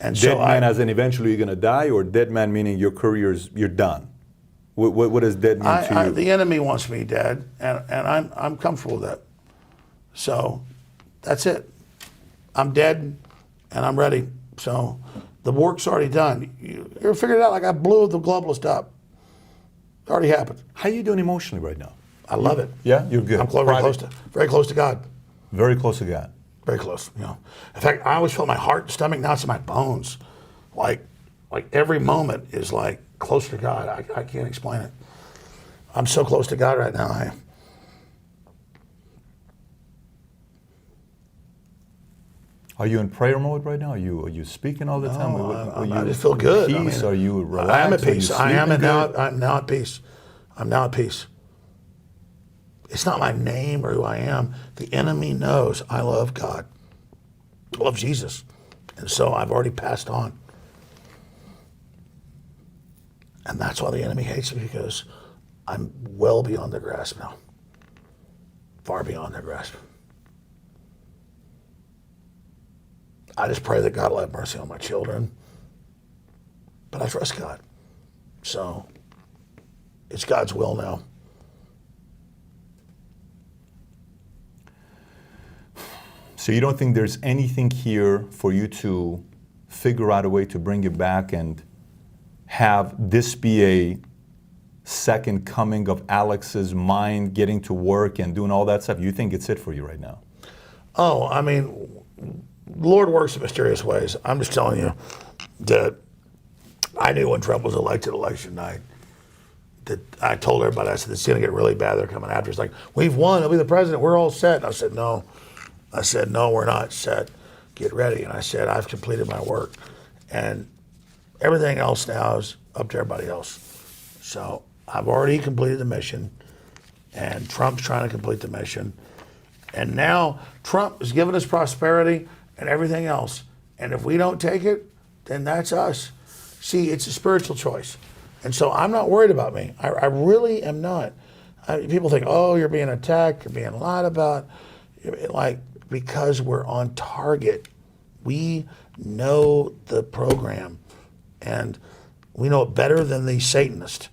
And dead man as in eventually you're going to die, or dead man meaning your career's, you're done? What does dead mean to you? The enemy wants me dead, and I'm comfortable with that. So that's it. I'm dead, and I'm ready. So the work's already done. You ever figured it out? Like, I blew the globalist up. It already happened. How are you doing emotionally right now? I love it. Yeah, you're good. I'm very close to God. Very close to God. Very close. You know, in fact, I always felt my heart and stomach. Now it's in my bones. Like every moment is like close to God. I can't explain it. I'm so close to God right now. Are you in prayer mode right now? Are you speaking all the time? I just feel good. Peace? Are you relaxed? I am at peace. I'm now at peace. I'm now at peace. It's not my name or who I am. The enemy knows I love God. I love Jesus. And so I've already passed on. And that's why the enemy hates me, because I'm well beyond their grasp now. Far beyond their grasp. I just pray that God will have mercy on my children. But I trust God. So it's God's will now. So you don't think there's anything here for you to figure out a way to bring it back and have this be a second coming of Alex's mind getting to work and doing all that stuff? You think it's it for you right now? Oh, I mean, the Lord works in mysterious ways. I'm just telling you that I knew when Trump was elected election night, that I told everybody, I said, it's going to get really bad. They're coming after us. Like, we've won. He'll be the president. We're all set. And I said, no. No, we're not set. Get ready. And I said, I've completed my work. And everything else now is up to everybody else. So I've already completed the mission, and Trump's trying to complete the mission. And now Trump is giving us prosperity and everything else. And if we don't take it, then that's us. See, it's a spiritual choice. And so I'm not worried about me. I really am not. People think, oh, you're being attacked, you're being lied about. Because we're on target. We know the program, and we know it better than the Satanists.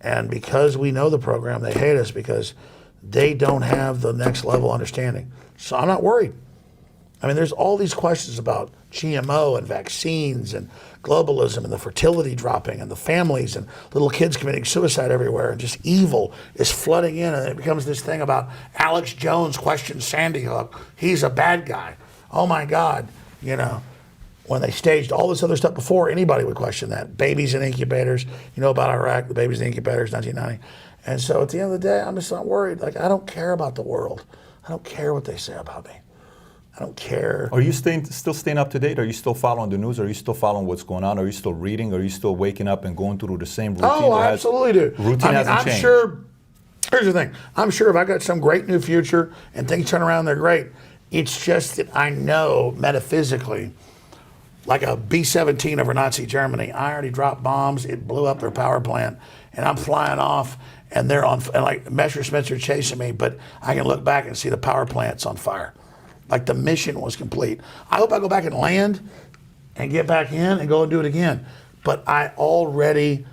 And because we know the program, they hate us because they don't have the next level understanding. So I'm not worried. I mean, there's all these questions about GMO and vaccines and globalism and the fertility dropping and the families and little kids committing suicide everywhere, and just evil is flooding in, and it becomes this thing about Alex Jones questions Sandy Hook. He's a bad guy. Oh my God. You know, when they staged all this other stuff before, anybody would question that. Babies in incubators. You know about Iraq, the babies in incubators, 1990. And so at the end of the day, I'm just not worried. Like, I don't care about the world. I don't care what they say about me. I don't care. Are you still staying up to date? Are you still following the news? Are you still following what's going on? Are you still reading? Are you still waking up and going through the same routine? Oh, I absolutely do. Routine hasn't changed. I'm sure, here's the thing. I'm sure if I got some great new future and things turn around, they're great. It's just that I know metaphysically like a B-17 over Nazi Germany. I already dropped bombs. It blew up their power plant, and I'm flying off, and they're on, and like Messerschmitts are chasing me, but I can look back and see the power plant's on fire. Like the mission was complete. I hope I go back and land and get back in and go and do it again. But I already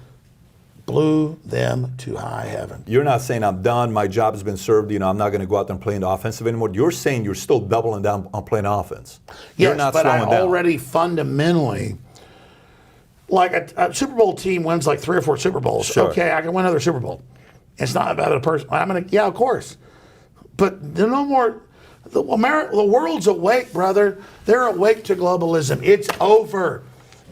blew them to high heaven. You're not saying I'm done, my job has been served, I'm not going to go out there and play in the offensive anymore. You're saying you're still doubling down on playing offense. You're Yes, not but I slowing down. already fundamentally, like a Super Bowl team wins like 3 or 4 Super Bowls. Sure. Okay, I can win another Super Bowl. It's not about a person. Yeah, of course. But there's no more. The world's awake, brother. They're awake to globalism. It's over.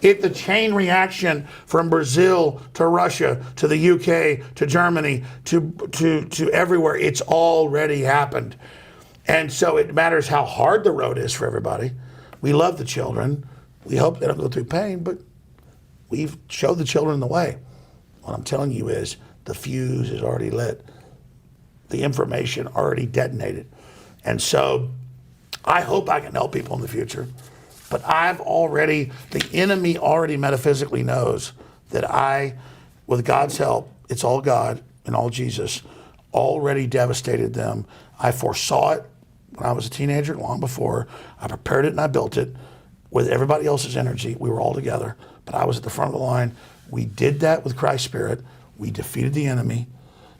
The chain reaction from Brazil to Russia to the UK to Germany to everywhere, it's already happened. And so it matters how hard the road is for everybody. We love the children. We hope they don't go through pain, but we've showed the children the way. What I'm telling you is the fuse is already lit. The information already detonated. And so I hope I can help people in the future. But the enemy already metaphysically knows that I, with God's help, it's all God and all Jesus, already devastated them. I foresaw it when I was a teenager, long before. I prepared it and I built it with everybody else's energy. We were all together, but I was at the front of the line. We did that with Christ's Spirit. We defeated the enemy.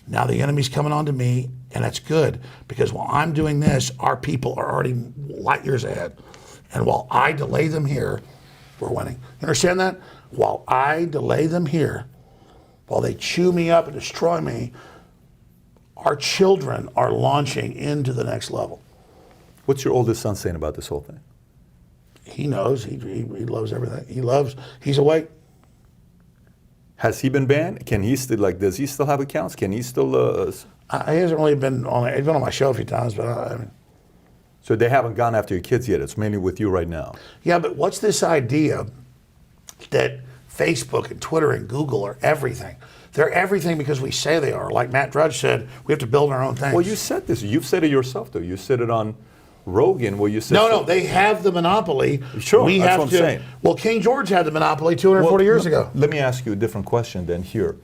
Now the enemy's coming on to me, and that's good, because while I'm doing this, our people are already light years ahead. And while I delay them here, we're winning. You understand that? While I delay them here, while they chew me up and destroy me, our children are launching into the next level. What's your oldest son saying about this whole thing? He knows. He loves everything. He's awake. Has he been banned? Can he still, does he still have accounts? Can he still... He hasn't really been on. He's been on my show a few times, but I mean... So they haven't gone after your kids yet. It's mainly with you right now. Yeah, but what's this idea that Facebook and Twitter and Google are everything? They're everything because we say they are. Like Matt Drudge said, we have to build our own things. Well, you said this. You've said it yourself, though. You said it on Rogan where you said... No, they have the monopoly. Sure, that's what I'm saying. Well, King George had the monopoly 240 years ago. Let me ask you a different question then here.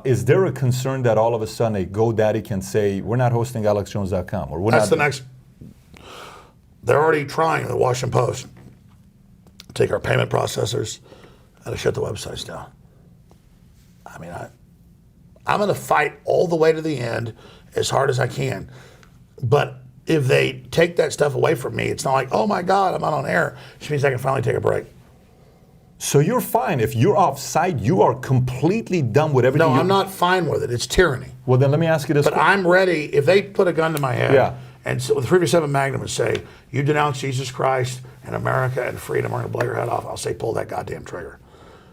Is there a concern that all of a sudden a GoDaddy can say, we're not hosting AlexJones.com? Or That's the next... They're already trying, the Washington Post, take our payment processors and to shut the websites down. I mean, I'm going to fight all the way to the end as hard as I can. But if they take that stuff away from me, it's not like, oh my God, I'm not on air. It just means I can finally take a break. So you're fine. If you're off site, you are completely done with everything. No, I'm not fine with it. It's tyranny. Well, then let me ask you this. But I'm ready. If they put a gun to my head, Yeah. and so with the 357 Magnum and say, you denounce Jesus Christ and America and freedom, we're going to blow your head off, I'll say, pull that goddamn trigger.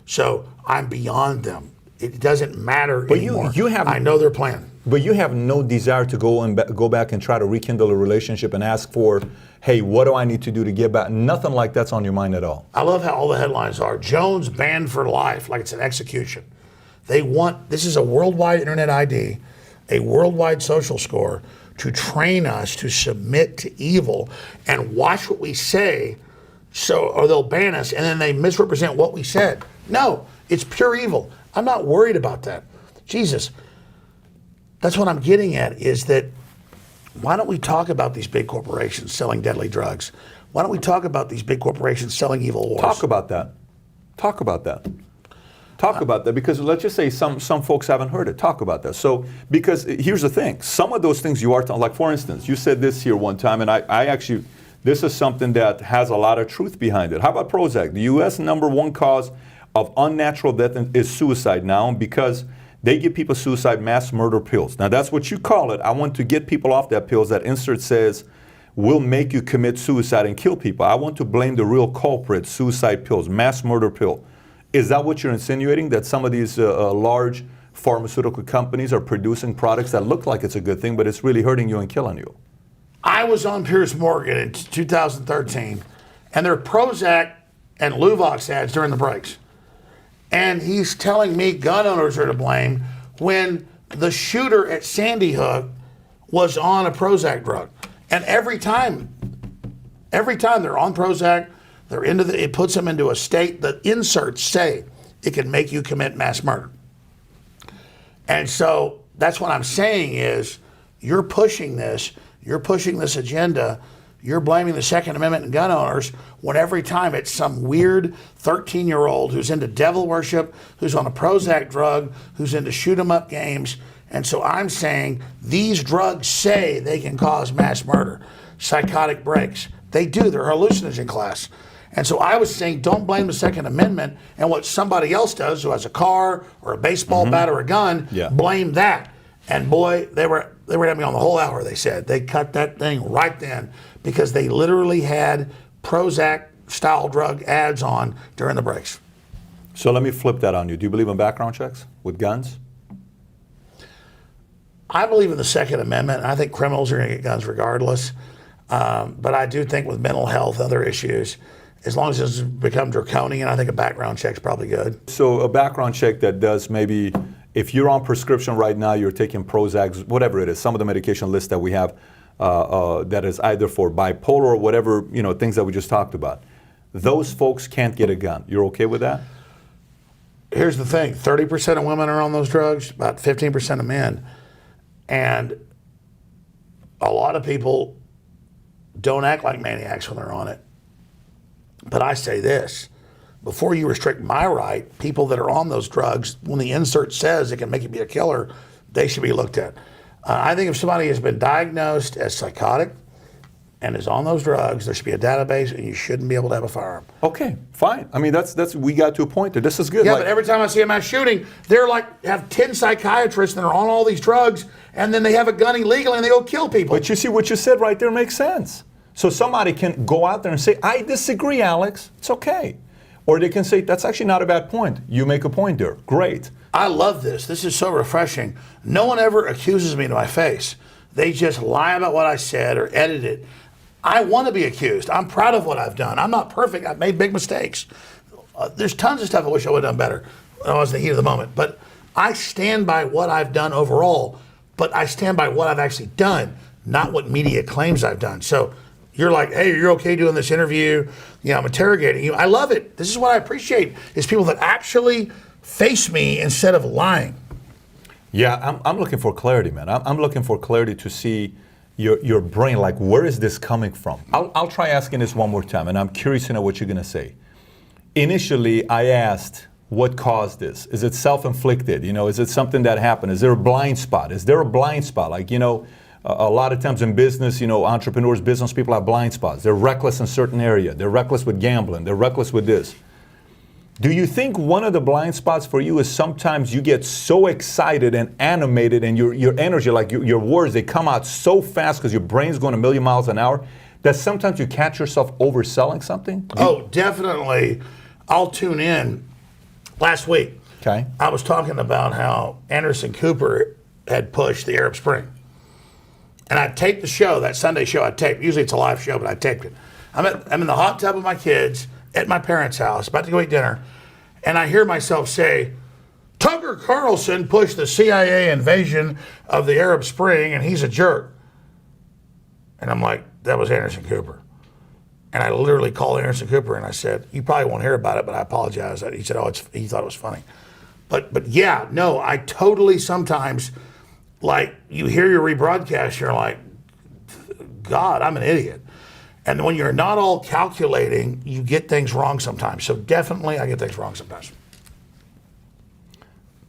So I'm beyond them. It doesn't matter anymore. I know their plan. But you have no desire to go back and try to rekindle a relationship and ask for, hey, what do I need to do to get back? Nothing like that's on your mind at all. I love how all the headlines are. Jones banned for life, like it's an execution. This is a worldwide internet ID, a worldwide social score, to train us to submit to evil and watch what we say, or they'll ban us, and then they misrepresent what we said. No, it's pure evil. I'm not worried about that. Jesus, that's what I'm getting at, is that why don't we talk about these big corporations selling deadly drugs? Why don't we talk about these big corporations selling evil wars? Talk about that. Talk about that. Talk about that, because let's just say some folks haven't heard it. Talk about that. So, because here's the thing. Some of those things you are, like for instance, you said this here one time, and I actually, this is something that has a lot of truth behind it. How about Prozac? The U.S. #1 cause of unnatural death is suicide now, because they give people suicide mass murder pills. Now that's what you call it. I want to get people off that pills. That insert says will make you commit suicide and kill people. I want to blame the real culprit, suicide pills, mass murder pill. Is that what you're insinuating, that some of these large pharmaceutical companies are producing products that look like it's a good thing, but it's really hurting you and killing you? I was on Piers Morgan in 2013, and there are Prozac and Luvox ads during the breaks. And he's telling me gun owners are to blame when the shooter at Sandy Hook was on a Prozac drug. And every time they're on Prozac, It puts them into a state that inserts say it can make you commit mass murder. And so that's what I'm saying is you're pushing this agenda. You're blaming the Second Amendment and gun owners when every time it's some weird 13-year-old who's into devil worship, who's on a Prozac drug, who's into shoot 'em up games. And so I'm saying these drugs say they can cause mass murder, psychotic breaks. They do. They're hallucinogen class. And so I was saying don't blame the Second Amendment and what somebody else does who has a car or a baseball bat or a gun, blame that. And boy, they were at me on the whole hour, they said. They cut that thing right then because they literally had Prozac-style drug ads on during the breaks. So let me flip that on you. Do you believe in background checks with guns? I believe in the Second Amendment. I think criminals are going to get guns regardless. But I do think with mental health, other issues, as long as it's become draconian, I think a background check's probably good. So a background check that does maybe, if you're on prescription right now, you're taking Prozac, whatever it is, some of the medication list that we have that is either for bipolar or whatever, things that we just talked about. Those folks can't get a gun. You're okay with that? Here's the thing, 30% of women are on those drugs, about 15% of men. And a lot of people don't act like maniacs when they're on it. But I say this, before you restrict my right, people that are on those drugs, when the insert says it can make you be a killer, they should be looked at. I think if somebody has been diagnosed as psychotic and is on those drugs, there should be a database and you shouldn't be able to have a firearm. Okay, fine. I mean, that's we got to a point there. This is good. Yeah, but every time I see a mass shooting, they're like, have 10 psychiatrists that are on all these drugs, and then they have a gun illegally and they go kill people. But you see, what you said right there makes sense. So somebody can go out there and say, I disagree, Alex. It's okay. Or they can say, that's actually not a bad point. You make a point there. Great. I love this. This is so refreshing. No one ever accuses me to my face. They just lie about what I said or edit it. I want to be accused. I'm proud of what I've done. I'm not perfect. I've made big mistakes. There's tons of stuff I wish I would have done better when I was in the heat of the moment. But I stand by what I've done overall, but I stand by what I've actually done, not what media claims I've done. So you're like, hey, you're okay doing this interview? I'm interrogating you. I love it. This is what I appreciate, is people that actually face me instead of lying. Yeah, I'm looking for clarity, man. I'm looking for clarity to see your brain, like, where is this coming from? I'll try asking this one more time, and I'm curious to know what you're going to say. Initially, I asked, what caused this? Is it self-inflicted? Is it something that happened? Is there a blind spot? Is there a blind spot? Like, a lot of times in business, entrepreneurs, business people have blind spots. They're reckless in certain area. They're reckless with gambling. They're reckless with this. Do you think one of the blind spots for you is sometimes you get so excited and animated and your energy, like your words, they come out so fast because your brain's going a million miles an hour that sometimes you catch yourself overselling something? Oh, definitely. I'll tune in. Last week, I was talking about how Anderson Cooper had pushed the Arab Spring. And I taped the show, that Sunday show I taped. Usually it's a live show, but I taped it. I'm in the hot tub with my kids at my parents' house, about to go eat dinner, and I hear myself say, Tucker Carlson pushed the CIA invasion of the Arab Spring, and he's a jerk. And I'm like, that was Anderson Cooper. And I literally called Anderson Cooper and I said, you probably won't hear about it, but I apologize. He said, he thought it was funny. But yeah, no, I totally sometimes, like, you hear your rebroadcast, you're like, God, I'm an idiot. And when you're not all calculating, you get things wrong sometimes. So definitely I get things wrong sometimes.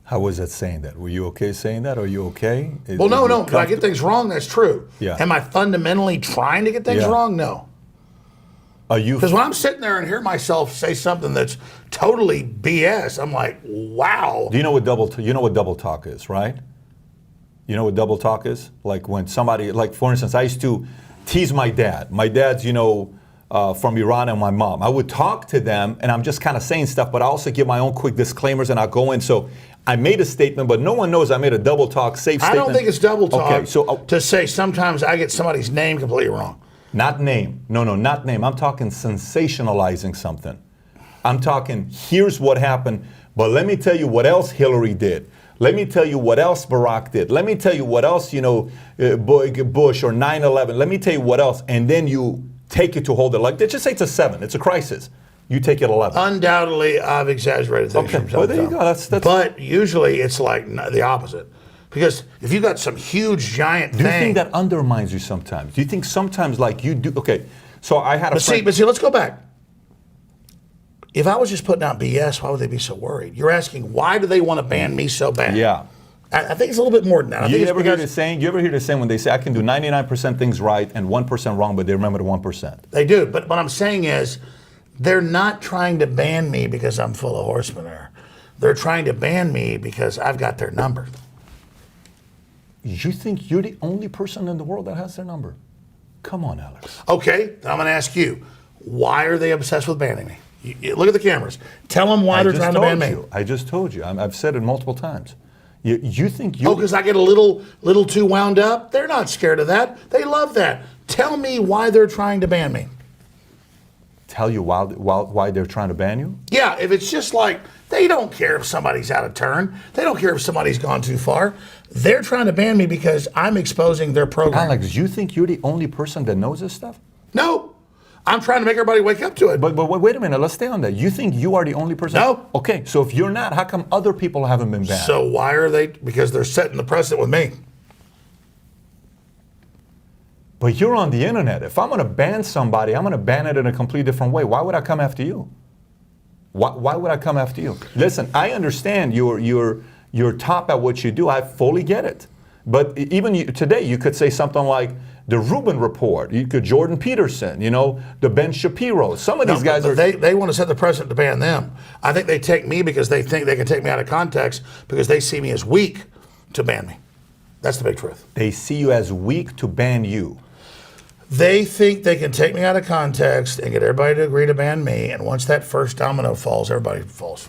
How was that saying that? Were you okay saying that? Are you okay? Well, no. When I get things wrong, that's true. Yeah. Am I fundamentally trying to get things wrong? No. Are you? Because when I'm sitting there and hear myself say something that's totally BS, I'm like, wow. Do you know what double talk is, right? You know what double talk is? Like when somebody, like for instance, I used to tease my dad. My dad's, from Iran, and my mom. I would talk to them and I'm just kind of saying stuff, but I also give my own quick disclaimers and I'll go in. So I made a statement, but no one knows I made a double talk, safe statement. I don't think it's double talk okay, so, to say sometimes I get somebody's name completely wrong. Not name. No, not name. I'm talking sensationalizing something. I'm talking, here's what happened, but let me tell you what else Hillary did. Let me tell you what else Barack did. Let me tell you what else, Bush or 9/11. Let me tell you what else. And then you take it to hold it. Like, let's just say it's a 7. It's a crisis. You take it 11. Undoubtedly, I've exaggerated things. Okay, from time well, to there you time. go. That's- But usually it's like the opposite. Because if you got some huge giant Do you thing. think that undermines you sometimes? Do you think sometimes, like, you do? Okay, so I had a friend. But see, let's go back. If I was just putting out BS, why would they be so worried? You're asking, why do they want to ban me so bad? Yeah. I think it's a little bit more than that. I think You it's ever hear because the saying? You ever hear the saying when they say, I can do 99% things right and 1% wrong, but they remember the 1%? they do. But what I'm saying is, they're not trying to ban me because I'm full of horse manure. They're trying to ban me because I've got their number. You think you're the only person in the world that has their number? Come on, Alex. Okay, then I'm going to ask you, why are they obsessed with banning me? Look at the cameras. Tell them why they're trying to ban me. I just told you. I've said it multiple times. You think you? Oh, because I get a little too wound up? They're not scared of that. They love that. Tell me why they're trying to ban me. Tell you why they're trying to ban you? Yeah, if it's just like, they don't care if somebody's out of turn. They don't care if somebody's gone too far. They're trying to ban me because I'm exposing their program. Alex, you think you're the only person that knows this stuff? No, I'm trying to make everybody wake up to it. But wait a minute. Let's stay on that. You think you are the only person? No. Okay, so if you're not, how come other people haven't been banned? So why are they? Because they're setting the precedent with me. But you're on the internet. If I'm going to ban somebody, I'm going to ban it in a completely different way. Why would I come after you? Why would I come after you? Listen, I understand you're top at what you do. I fully get it. But even today, you could say something like the Rubin Report. You could Jordan Peterson. The Ben Shapiro. Some of these guys but are. They want to set the precedent to ban them. I think they take me because they think they can take me out of context because they see me as weak to ban me. That's the big truth. They see you as weak to ban you. They think they can take me out of context and get everybody to agree to ban me, and once that first domino falls, everybody falls.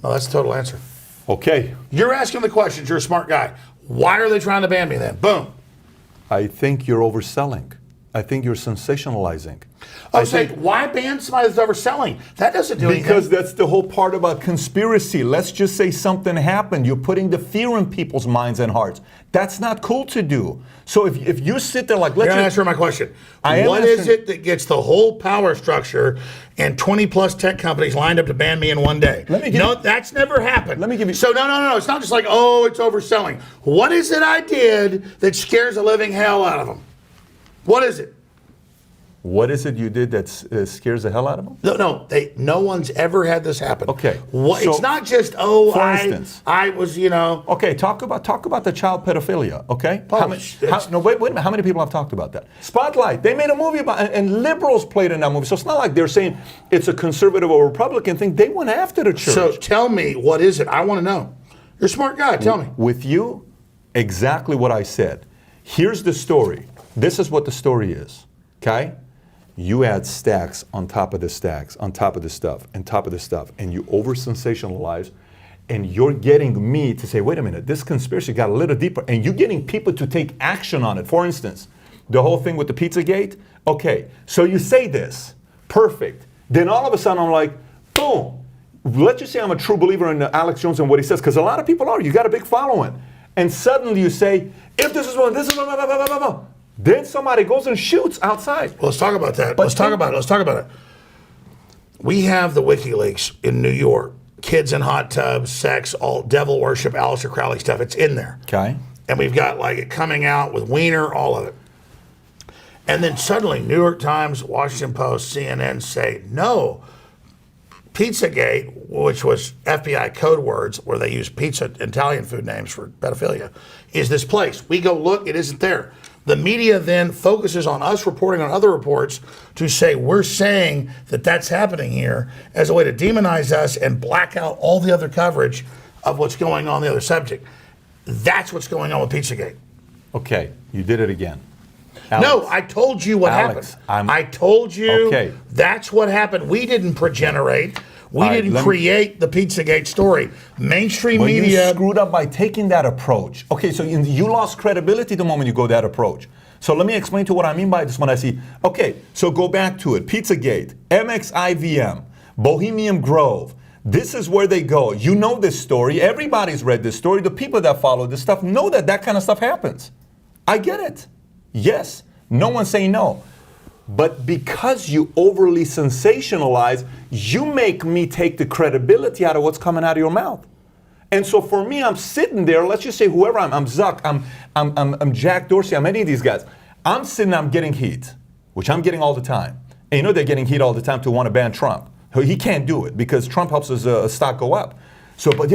No, that's the total answer. Okay. You're asking the questions. You're a smart guy. Why are they trying to ban me then? Boom. I think you're overselling. I think you're sensationalizing. I say, why ban somebody that's overselling? That doesn't do anything. Because that's the whole part about conspiracy. Let's just say something happened. You're putting the fear in people's minds and hearts. That's not cool to do. So if you sit there like, You're not answering my question. What is it that gets the whole power structure and 20 plus tech companies lined up to ban me in one day? That's never happened. Let me give you. So no. It's not just like, oh, it's overselling. What is it I did that scares the living hell out of them? What is it? What is it you did that scares the hell out of them? No. No one's ever had this happen. Okay. It's not just for instance, I was. Okay, talk about the child pedophilia. Okay. Wait a minute. How many people have talked about that? Spotlight. They made a movie about, and liberals played in that movie. So it's not like they're saying it's a conservative or Republican thing. They went after the church. So tell me, what is it? I want to know. You're a smart guy. Tell me. With you, exactly what I said. Here's the story. This is what the story is. Okay. You add stacks on top of the stacks, on top of the stuff, and top of the stuff, and you over sensationalize, and you're getting me to say, wait a minute, this conspiracy got a little deeper, and you're getting people to take action on it. For instance, the whole thing with the Pizzagate. Okay, so you say this, perfect. Then all of a sudden I'm like, boom. Let's just say I'm a true believer in Alex Jones and what he says, because a lot of people are. You got a big following. And suddenly you say, if this is one, this is one, then somebody goes and shoots outside. Well, let's talk about that. Let's talk about it. We have the WikiLeaks in New York. Kids in hot tubs, sex, all devil worship, Aleister Crowley stuff. It's in there. Okay. And we've got like it coming out with Wiener, all of it. And then suddenly New York Times, Washington Post, CNN say, no, Pizzagate, which was FBI code words where they use pizza, Italian food names for pedophilia, is this place. We go look, it isn't there. The media then focuses on us reporting on other reports to say we're saying that that's happening here as a way to demonize us and black out all the other coverage of what's going on the other subject. That's what's going on with Pizzagate. Okay, you did it again. Alex, no, I told you what happened. I told you that's what happened. We didn't progenerate. We didn't create the Pizzagate story. Mainstream media. You screwed up by taking that approach. Okay, so you lost credibility the moment you go that approach. So let me explain to what I mean by this when I see. Okay, so go back to it. Pizzagate, MXIVM, Bohemian Grove. This is where they go. You know this story. Everybody's read this story. The people that follow this stuff know that kind of stuff happens. I get it. Yes, No one's saying no. But because you overly sensationalize, you make me take the credibility out of what's coming out of your mouth. And so for me, I'm sitting there, let's just say whoever I'm Zuck, I'm Jack Dorsey, I'm any of these guys. I'm sitting, I'm getting heat, which I'm getting all the time. And you know they're getting heat all the time to want to ban Trump. He can't do it because Trump helps his stock go up. So, but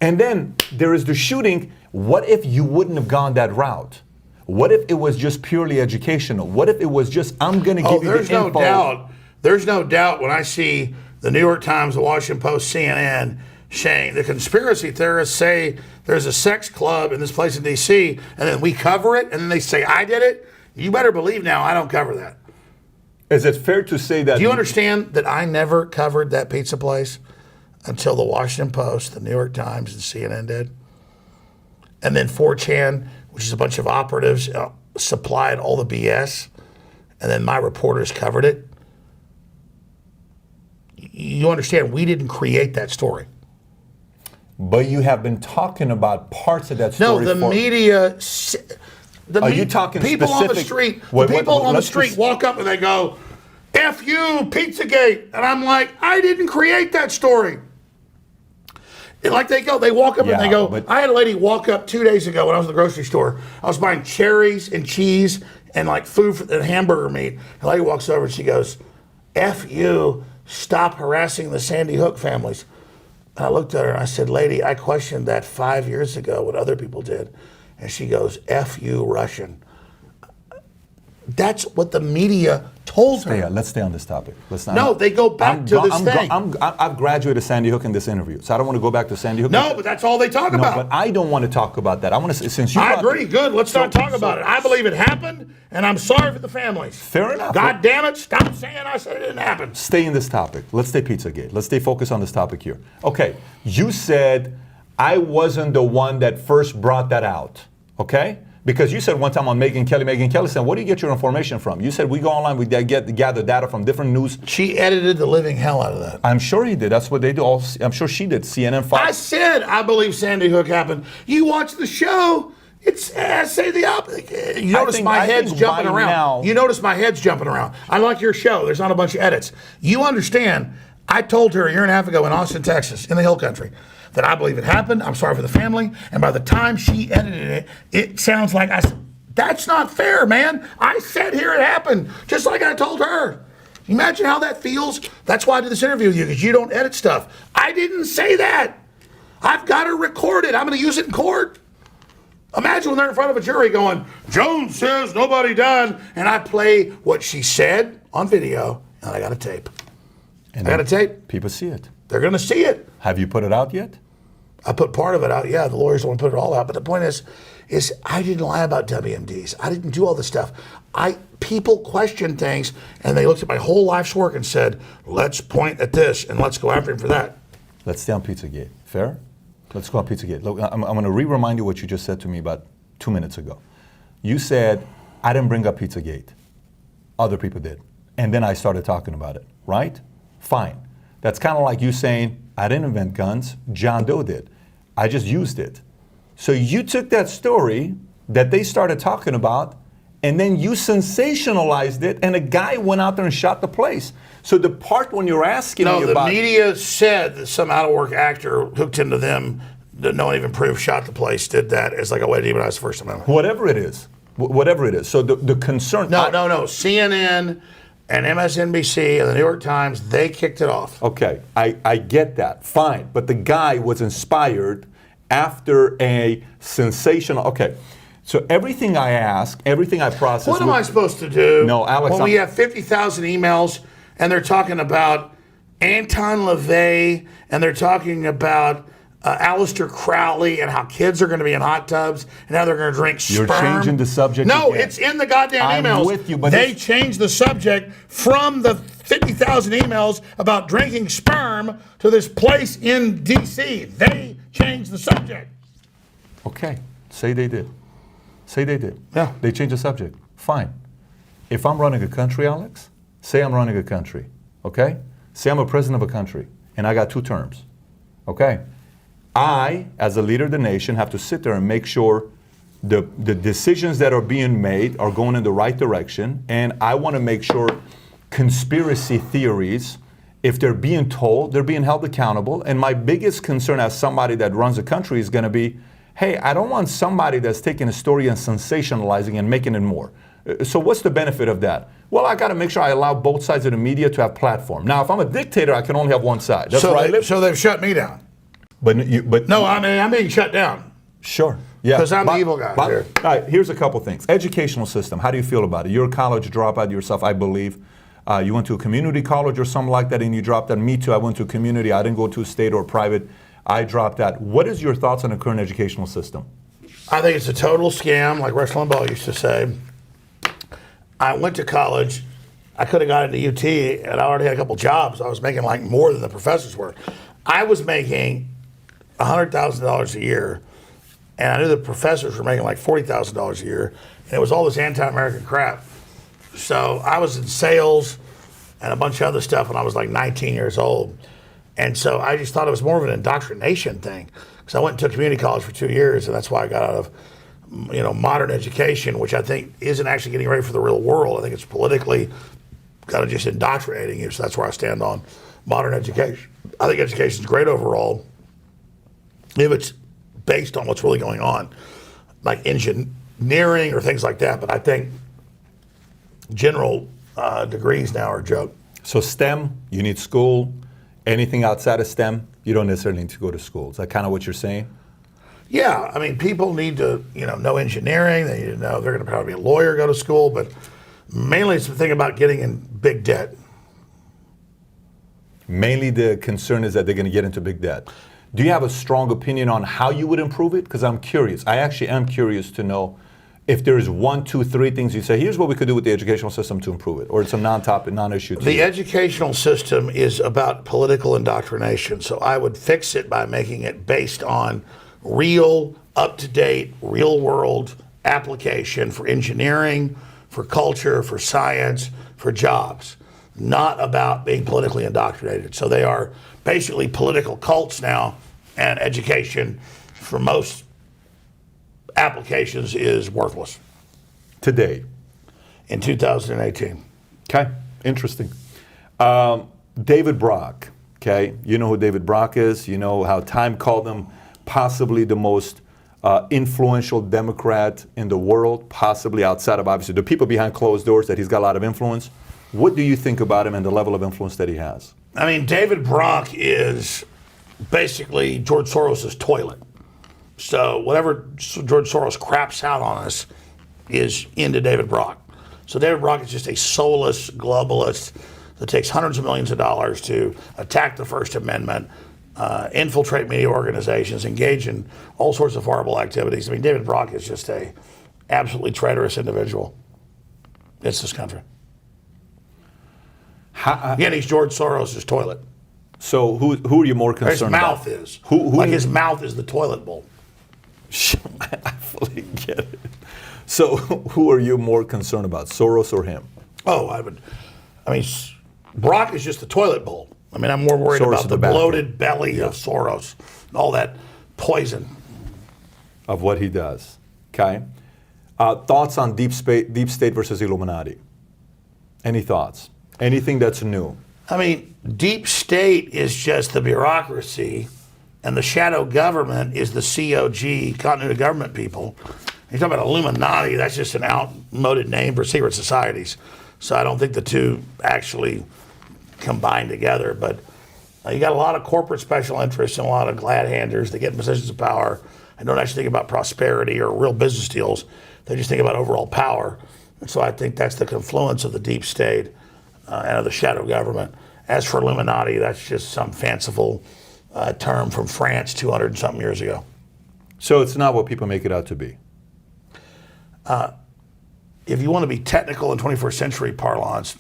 and then there is the shooting. What if you wouldn't have gone that route? What if it was just purely educational? What if it was just, I'm going to give you the info? There's no doubt when I see the New York Times, the Washington Post, CNN saying the conspiracy theorists say there's a sex club in this place in D.C. and then we cover it and then they say I did it. You better believe now I don't cover that. Is it fair to say that? Do you understand that I never covered that pizza place until the Washington Post, the New York Times, and CNN did? And then 4chan, which is a bunch of operatives, supplied all the BS, and then my reporters covered it. You understand, we didn't create that story. But you have been talking about parts of that story. No, the media. Are you talking people specific? on the street? Wait, people on the let's street just- walk up and they go, "F you, Pizzagate," and I'm like, I didn't create that story. And like they walk up and they go. but- I had a lady walk up 2 days ago when I was in the grocery store. I was buying cherries and cheese and like food for, and hamburger meat. The lady walks over and she goes, "F you, stop harassing the Sandy Hook families." And I looked at her and I said, "Lady, I questioned that 5 years ago, what other people did." And she goes, "F you, Russian." That's what the media told her. Yeah, let's stay on this topic. Let's not. No, they go back to this thing. I've graduated Sandy Hook in this interview, so I don't want to go back to Sandy Hook. No, but that's all they talk No, about. but I don't want to talk about that. I want to, since you. I brought- agree. Good. Let's not talk about it. I believe it happened, and I'm sorry for the families. Fair enough. God damn it! Stop saying I said it didn't happen. Stay in this topic. Let's stay Pizzagate. Let's stay focused on this topic here. Okay, you said I wasn't the one that first brought that out. Okay. Because you said one time on Megyn Kelly said, "Where do you get your information from?" You said we go online, we gather data from different news. She edited the living hell out of that. I'm sure he did. That's what they do. I'm sure she did. CNN, Fox. I said I believe Sandy Hook happened. You watch the show. I say the opposite. You notice my head's jumping around. Now, you notice my head's jumping around. I like your show. There's not a bunch of edits. You understand? I told her a year and a half ago in Austin, Texas, in the Hill Country, that I believe it happened. I'm sorry for the family. And by the time she edited it, it sounds like I said, "That's not fair, man. I said here it happened," just like I told her. Imagine how that feels. That's why I did this interview with you, because you don't edit stuff. I didn't say that. I've got it recorded. I'm going to use it in court. Imagine when they're in front of a jury going, "Jones says nobody died," and I play what she said on video, and I got a tape. and I got a tape. People see it. They're going to see it. Have you put it out yet? I put part of it out. Yeah, the lawyers don't want to put it all out. But the point is I didn't lie about WMDs. I didn't do all this stuff. People question things, and they looked at my whole life's work and said, "Let's point at this and let's go after him for that." Let's stay on Pizzagate. Fair? Let's go on Pizzagate. Look, I'm going to remind you what you just said to me about 2 minutes ago. You said, I didn't bring up Pizzagate. Other people did. And then I started talking about it, right? Fine. That's kind of like you saying, I didn't invent guns, John Doe did. I just used it. So you took that story that they started talking about, and then you sensationalized it, and a guy went out there and shot the place. So the part when you're asking me No, the about... media said that some out-of-work actor hooked into them that no one even proved shot the place, did that as like a way to demonize the First Amendment. Whatever it is. Whatever it is. So the concern... No. CNN and MSNBC and the New York Times, they kicked it off. Okay, I get that. Fine. But the guy was inspired after a sensational... Okay, so everything I ask, everything I process... What am I supposed to do? No, Alex, when we have 50,000 emails and they're talking about Anton LaVey and they're talking about Aleister Crowley and how kids are going to be in hot tubs and how they're going to drink sperm. You're changing the subject No, again. it's in the goddamn I'm emails. with you, but they it's- changed the subject from the 50,000 emails about drinking sperm to this place in D.C. They changed the subject. Okay, say they did. Say they did. Yeah. They changed the subject. Fine. If I'm running a country, Alex, say I'm running a country, okay? Say I'm a president of a country, and I got 2 terms, okay? I, as a leader of the nation, have to sit there and make sure the decisions that are being made are going in the right direction, and I want to make sure conspiracy theories, if they're being told, they're being held accountable. And my biggest concern as somebody that runs a country is going to be, hey, I don't want somebody that's taking a story and sensationalizing and making it more. So what's the benefit of that? Well, I got to make sure I allow both sides of the media to have platform. Now, if I'm a dictator, I can only have one side. That's where I live. So they've shut me down. But No, I mean, I'm being shut down. Sure. Yeah. 'Cause I'm the evil guy here. All right, here's a couple things. Educational system, how do you feel about it? You're a college dropout yourself, I believe. You went to a community college or something like that and you dropped out. Me too, I went to a community. I didn't go to a state or private. I dropped out. What is your thoughts on the current educational system? I think it's a total scam, like Rush Limbaugh used to say. I went to college. I could have got into UT, and I already had a couple jobs. I was making like more than the professors were. I was making $100,000 a year, and I knew the professors were making like $40,000 a year, and it was all this anti-American crap. So I was in sales and a bunch of other stuff when I was like 19 years old. And so I just thought it was more of an indoctrination thing. Because I went to community college for 2 years, and that's why I got out of modern education, which I think isn't actually getting ready for the real world. I think it's politically kind of just indoctrinating you. So that's where I stand on modern education. I think education is great overall if it's based on what's really going on, like engineering or things like that. But I think general degrees now are a joke. So STEM, you need school. Anything outside of STEM, you don't necessarily need to go to school. Is that kind of what you're saying? Yeah, I mean, people need to, know engineering. They need to know they're going to probably be a lawyer, go to school, but mainly it's the thing about getting in big debt. Mainly the concern is that they're going to get into big debt. Do you have a strong opinion on how you would improve it? Because I'm curious. I actually am curious to know if there's 1, 2, 3 things you say, here's what we could do with the educational system to improve it, or it's a non-topic, non-issue. The educational system is about political indoctrination, so I would fix it by making it based on real, up-to-date, real-world application for engineering, for culture, for science, for jobs, not about being politically indoctrinated. So they are basically political cults now, and education for most applications is worthless. Today. In 2018. Okay, interesting. David Brock, okay? You know who David Brock is. You know how Time called him possibly the most influential Democrat in the world, possibly outside of, obviously, the people behind closed doors, that he's got a lot of influence. What do you think about him and the level of influence that he has? I mean, David Brock is basically George Soros's toilet. So whatever George Soros craps out on us is into David Brock. So David Brock is just a soulless globalist that takes hundreds of millions of dollars to attack the First Amendment, infiltrate media organizations, engage in all sorts of horrible activities. I mean, David Brock is just a absolutely traitorous individual. It's this country. Again, he's George Soros's toilet. So who are you more concerned His mouth about? is. Who like his mouth is the toilet bowl. I fully get it. So who are you more concerned about, Soros or him? Brock is just the toilet bowl. I mean, I'm more worried Soros about is the the bad bloated belly of Soros, and all that poison. Of what he does. Okay. Thoughts on deep state versus Illuminati? Any thoughts? Anything that's new? I mean, deep state is just the bureaucracy, and the shadow government is the COG, continuity of government people. You're talking about Illuminati, that's just an outmoded name for secret societies. So I don't think the two actually combine together. But you got a lot of corporate special interests and a lot of glad-handers that get in positions of power and don't actually think about prosperity or real business deals. They just think about overall power. And so I think that's the confluence of the deep state and of the shadow government. As for Illuminati, that's just some fanciful term from France 200 and something years ago. So it's not what people make it out to be. If you want to be technical in 21st century parlance,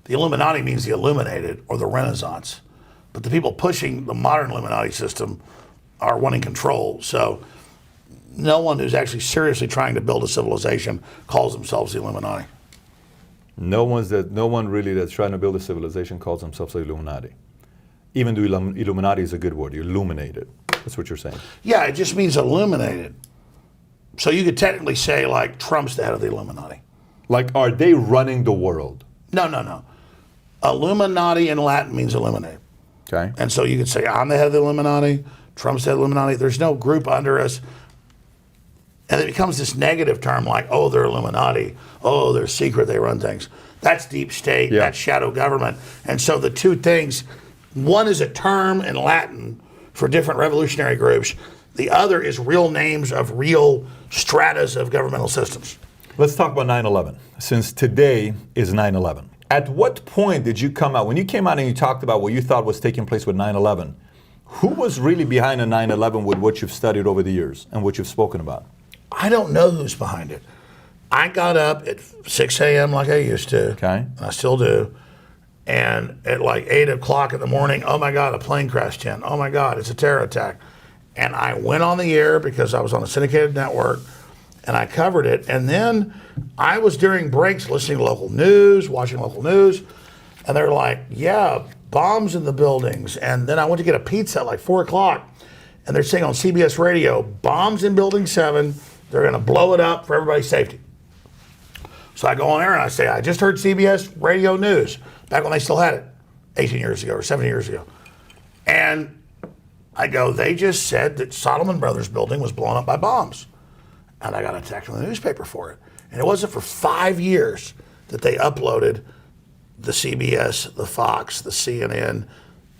the Illuminati means the Illuminated or the Renaissance. But the people pushing the modern Illuminati system are wanting control. So no one who's actually seriously trying to build a civilization calls themselves the Illuminati. No one really that's trying to build a civilization calls themselves the Illuminati. Even though Illuminati is a good word, you're illuminated. That's what you're saying. Yeah, it just means illuminated. So you could technically say like Trump's the head of the Illuminati. Like, are they running the world? No. Illuminati in Latin means illuminate. Okay. And so you could say, I'm the head of the Illuminati, Trump's the head of the Illuminati. There's no group under us. And it becomes this negative term like, oh, they're Illuminati. Oh, they're secret, they run things. That's deep state, Yeah. that's shadow government. And so the two things, one is a term in Latin for different revolutionary groups. The other is real names of real stratas of governmental systems. Let's talk about 9/11, since today is 9/11. At what point did you come out, when you came out and you talked about what you thought was taking place with 9/11, who was really behind the 9/11 with what you've studied over the years and what you've spoken about? I don't know who's behind it. I got up at 6 a.m. like I used to. Okay. I still do. And at like 8 o'clock in the morning, oh my God, a plane crashed in. Oh my God, it's a terror attack. And I went on the air because I was on a syndicated network and I covered it. And then I was during breaks listening to local news, watching local news. And they're like, yeah, bombs in the buildings. And then I went to get a pizza at like 4 o'clock. And they're saying on CBS radio, bombs in building 7. They're going to blow it up for everybody's safety. So I go on air and I say, I just heard CBS radio news, back when they still had it, 18 years ago or 17 years ago. And I go, they just said that Solomon Brothers building was blown up by bombs. And I got attacked in the newspaper for it. And it wasn't for 5 years that they uploaded the CBS, the Fox, the CNN,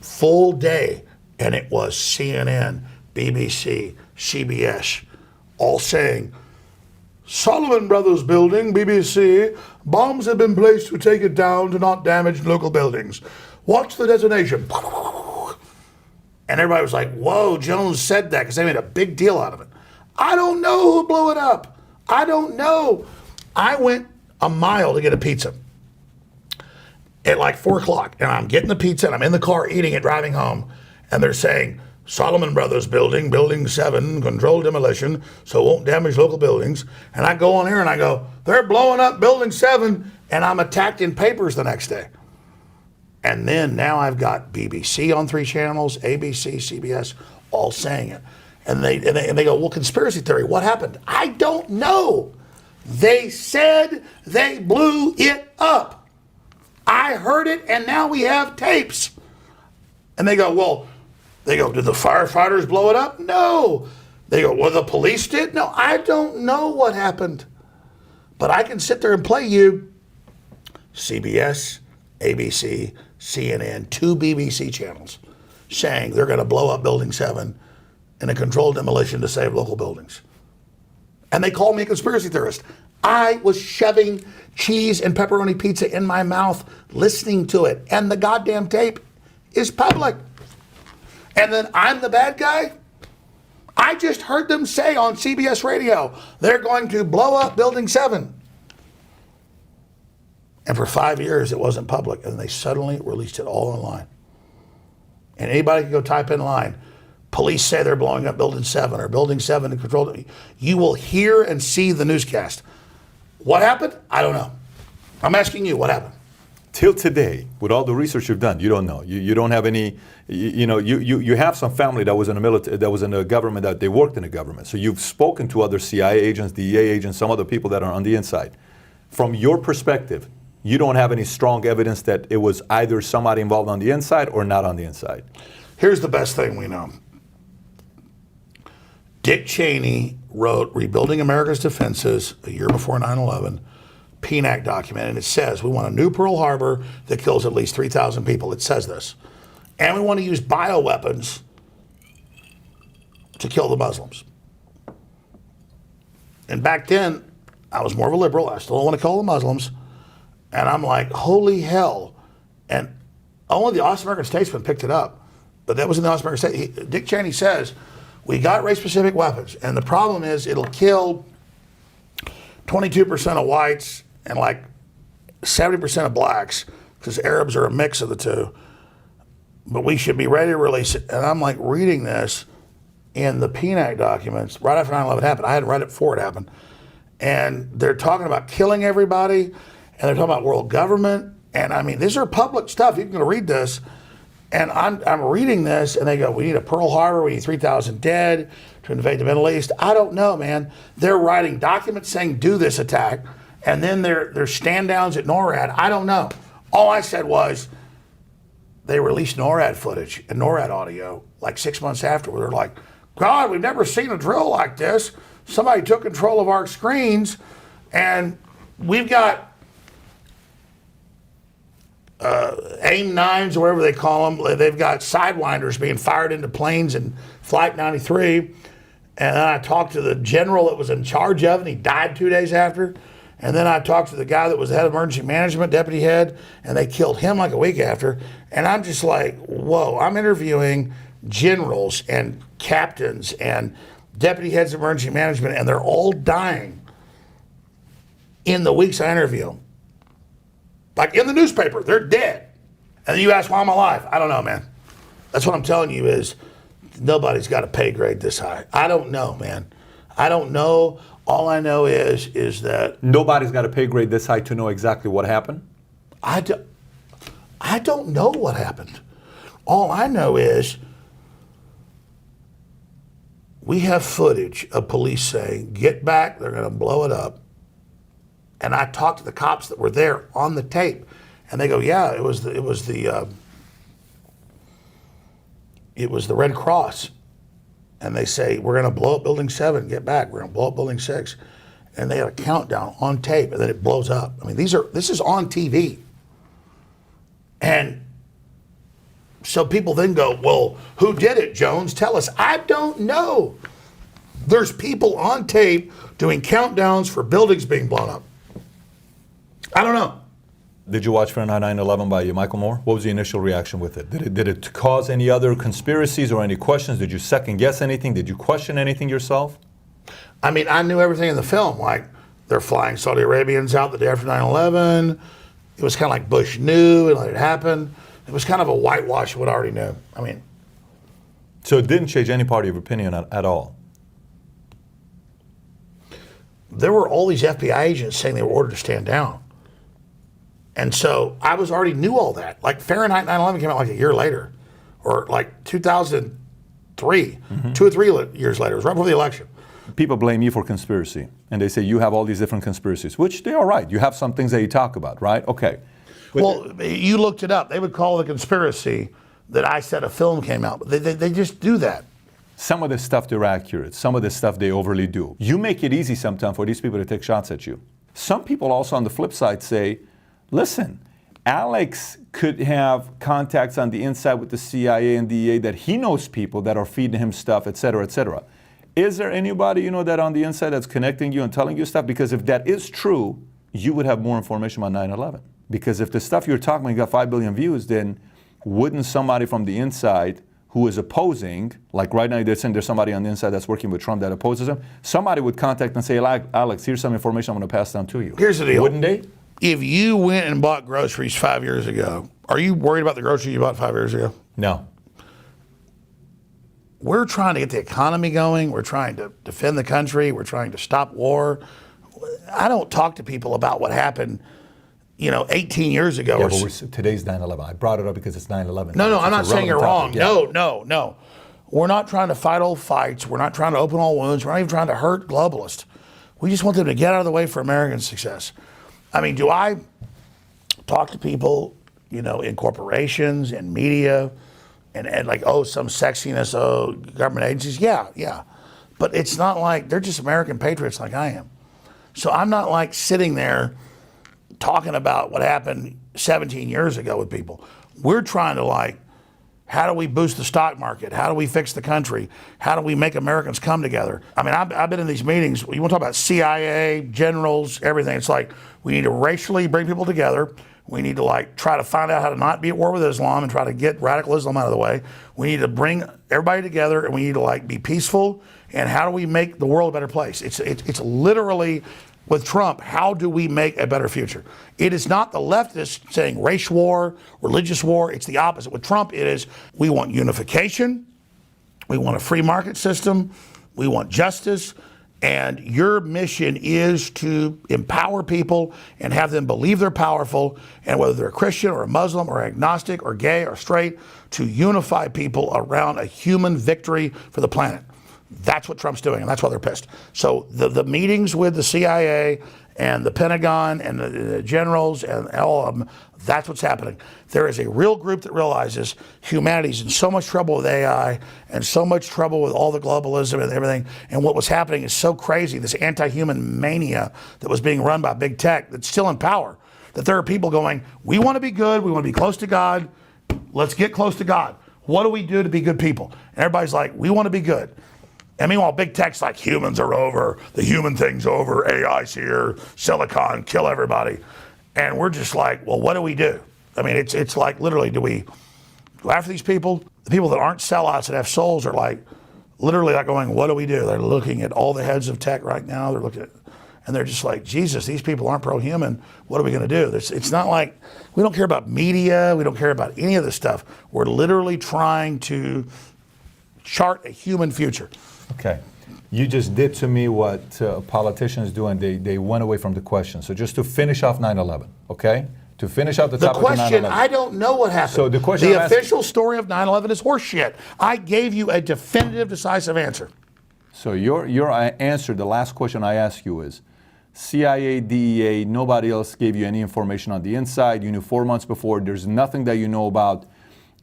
full day. And it was CNN, BBC, CBS, all saying, Solomon Brothers building, BBC, bombs have been placed to take it down to not damage local buildings. Watch the detonation. And everybody was like, whoa, Jones said that because they made a big deal out of it. I don't know who blew it up. I don't know. I went a mile to get a pizza at like 4 o'clock. And I'm getting the pizza and I'm in the car eating it, driving home. And they're saying, Solomon Brothers building, building 7, controlled demolition, so it won't damage local buildings. And I go on here and I go, they're blowing up building 7, and I'm attacked in papers the next day. And then now I've got BBC on 3 channels, ABC, CBS, all saying it. And they go, well, conspiracy theory, what happened? I don't know. They said they blew it up. I heard it, and now we have tapes. And they go, did the firefighters blow it up? No. They go, well, the police did? No, I don't know what happened. But I can sit there and play you CBS, ABC, CNN, 2 BBC channels saying they're going to blow up Building 7 in a controlled demolition to save local buildings. And they call me a conspiracy theorist. I was shoving cheese and pepperoni pizza in my mouth, listening to it. And the goddamn tape is public. And then I'm the bad guy? I just heard them say on CBS radio, they're going to blow up Building 7. And for 5 years, it wasn't public. And they suddenly released it all online. And anybody can go type in line, police say they're blowing up Building 7 or Building 7 to control. You will hear and see the newscast. What happened? I don't know. I'm asking you, what happened? Till today, with all the research you've done, you don't know. You don't have any, you have some family that was in the military, that was in the government, that they worked in the government. So you've spoken to other CIA agents, DEA agents, some other people that are on the inside. From your perspective, you don't have any strong evidence that it was either somebody involved on the inside or not on the inside. Here's the best thing we know. Dick Cheney wrote Rebuilding America's Defenses a year before 9/11. PNAC document, and it says we want a new Pearl Harbor that kills at least 3,000 people. It says this. And we want to use bioweapons to kill the Muslims. And back then, I was more of a liberal. I still don't want to kill the Muslims. And I'm like, holy hell. And only the Austin American Statesman picked it up. But that was in the Austin American Statesman. Dick Cheney says, we got race-specific weapons. And the problem is it'll kill 22% of whites and like 70% of blacks, because Arabs are a mix of the two. But we should be ready to release it. And I'm like reading this in the PNAC documents right after 9/11 happened. I hadn't read it before it happened. And they're talking about killing everybody, and they're talking about world government. And I mean, these are public stuff. You can read this. And I'm reading this, and they go, we need a Pearl Harbor, we need 3,000 dead to invade the Middle East. I don't know, man. They're writing documents saying do this attack, and then they're stand downs at NORAD. I don't know. All I said was they released NORAD footage and NORAD audio like 6 months after, where they're like, God, we've never seen a drill like this. Somebody took control of our screens, and we've got AIM-9s or whatever they call them. They've got Sidewinders being fired into planes in Flight 93. And then I talked to the general that was in charge of it, and he died 2 days after. And then I talked to the guy that was the head of emergency management, deputy head, and they killed him like a week after. And I'm just like, whoa, I'm interviewing generals and captains and deputy heads of emergency management, and they're all dying in the weeks I interview them. Like in the newspaper, they're dead. And then you ask, why I'm alive? I don't know, man. That's what I'm telling you is nobody's got a pay grade this high. I don't know, man. I don't know. All I know is that Nobody's got a pay grade this high to know exactly what happened? I don't know what happened. All I know is we have footage of police saying, get back, they're going to blow it up. And I talked to the cops that were there on the tape, and they go, yeah, it was the Red Cross. And they say, we're going to blow up Building 7, get back. We're going to blow up Building 6. And they had a countdown on tape, and then it blows up. I mean, this is on TV. And so people then go, well, who did it, Jones? Tell us. I don't know. There's people on tape doing countdowns for buildings being blown up. I don't know. Did you watch Fahrenheit 9/11 by Michael Moore? What was the initial reaction with it? Did it cause any other conspiracies or any questions? Did you second guess anything? Did you question anything yourself? I mean, I knew everything in the film. Like, they're flying Saudi Arabians out the day after 9/11. It was kind of like Bush knew and let it happen. It was kind of a whitewash of what I already knew. I mean, so it didn't change any part of your opinion at all? There were all these FBI agents saying they were ordered to stand down. And so I already knew all that. Like Fahrenheit 9/11 came out like a year later, or like 2003, 2 or 3 years later. It was right before the election. People blame you for conspiracy, and they say you have all these different conspiracies, which they are right. You have some things that you talk about, right? Okay. Well, you looked it up. They would call it a conspiracy that I said a film came out. But they just do that. Some of the stuff they're accurate. Some of the stuff they overly do. You make it easy sometimes for these people to take shots at you. Some people also on the flip side say, listen, Alex could have contacts on the inside with the CIA and DEA that he knows people that are feeding him stuff, et cetera, et cetera. Is there anybody that on the inside that's connecting you and telling you stuff? Because if that is true, you would have more information about 9/11. Because if the stuff you're talking about, you got 5 billion views, then wouldn't somebody from the inside who is opposing, like right now they're saying there's somebody on the inside that's working with Trump that opposes him, somebody would contact and say, Alex, here's some information I'm going to pass down to you. Here's the deal. Wouldn't they? If you went and bought groceries 5 years ago, are you worried about the groceries you bought 5 years ago? No. We're trying to get the economy going. We're trying to defend the country. We're trying to stop war. I don't talk to people about what happened, 18 years ago. Yeah, but today's 9/11. I brought it up because it's 9/11. No, I'm not saying you're wrong. Yeah. No. We're not trying to fight old fights. We're not trying to open all wounds. We're not even trying to hurt globalists. We just want them to get out of the way for American success. I mean, do I talk to people, in corporations and media and like, some sexiness, government agencies? Yeah. But it's not like they're just American patriots like I am. So I'm not like sitting there talking about what happened 17 years ago with people. We're trying to how do we boost the stock market? How do we fix the country? How do we make Americans come together? I mean, I've been in these meetings. You want to talk about CIA, generals, everything. It's like we need to racially bring people together. We need to try to find out how to not be at war with Islam and try to get radical Islam out of the way. We need to bring everybody together, and we need to be peaceful. And how do we make the world a better place? It's literally, with Trump, how do we make a better future? It is not the leftists saying race war, religious war. It's the opposite. With Trump, it is we want unification. We want a free market system. We want justice. And your mission is to empower people and have them believe they're powerful, and whether they're a Christian or a Muslim or agnostic or gay or straight, to unify people around a human victory for the planet. That's what Trump's doing, and that's why they're pissed. So the meetings with the CIA and the Pentagon and the generals and all of them, that's what's happening. There is a real group that realizes humanity's in so much trouble with AI and so much trouble with all the globalism and everything. And what was happening is so crazy, this anti-human mania that was being run by big tech that's still in power, that there are people going, we want to be good, we want to be close to God, let's get close to God. What do we do to be good people? And everybody's like, we want to be good. And meanwhile, big tech's like, humans are over, the human thing's over, AI's here, silicon, kill everybody. And we're just like, well, what do we do? I mean, it's like literally, do we go after these people? The people that aren't sellouts that have souls are like, literally like going, what do we do? They're looking at all the heads of tech right now. They're looking at, and they're just like, Jesus, these people aren't pro-human. What are we going to do? It's not like, we don't care about media. We don't care about any of this stuff. We're literally trying to chart a human future. Okay. You just did to me what politicians do, and they went away from the question. So just to finish off 9/11, okay? To finish out the topic of 9/11. The question, I don't know what happened. So the question the I'm asking- official story of 9/11 is horseshit. I gave you a definitive, decisive answer. So your answer, the last question I asked you is, CIA, DEA, nobody else gave you any information on the inside. You knew 4 months before. There's nothing that you know about.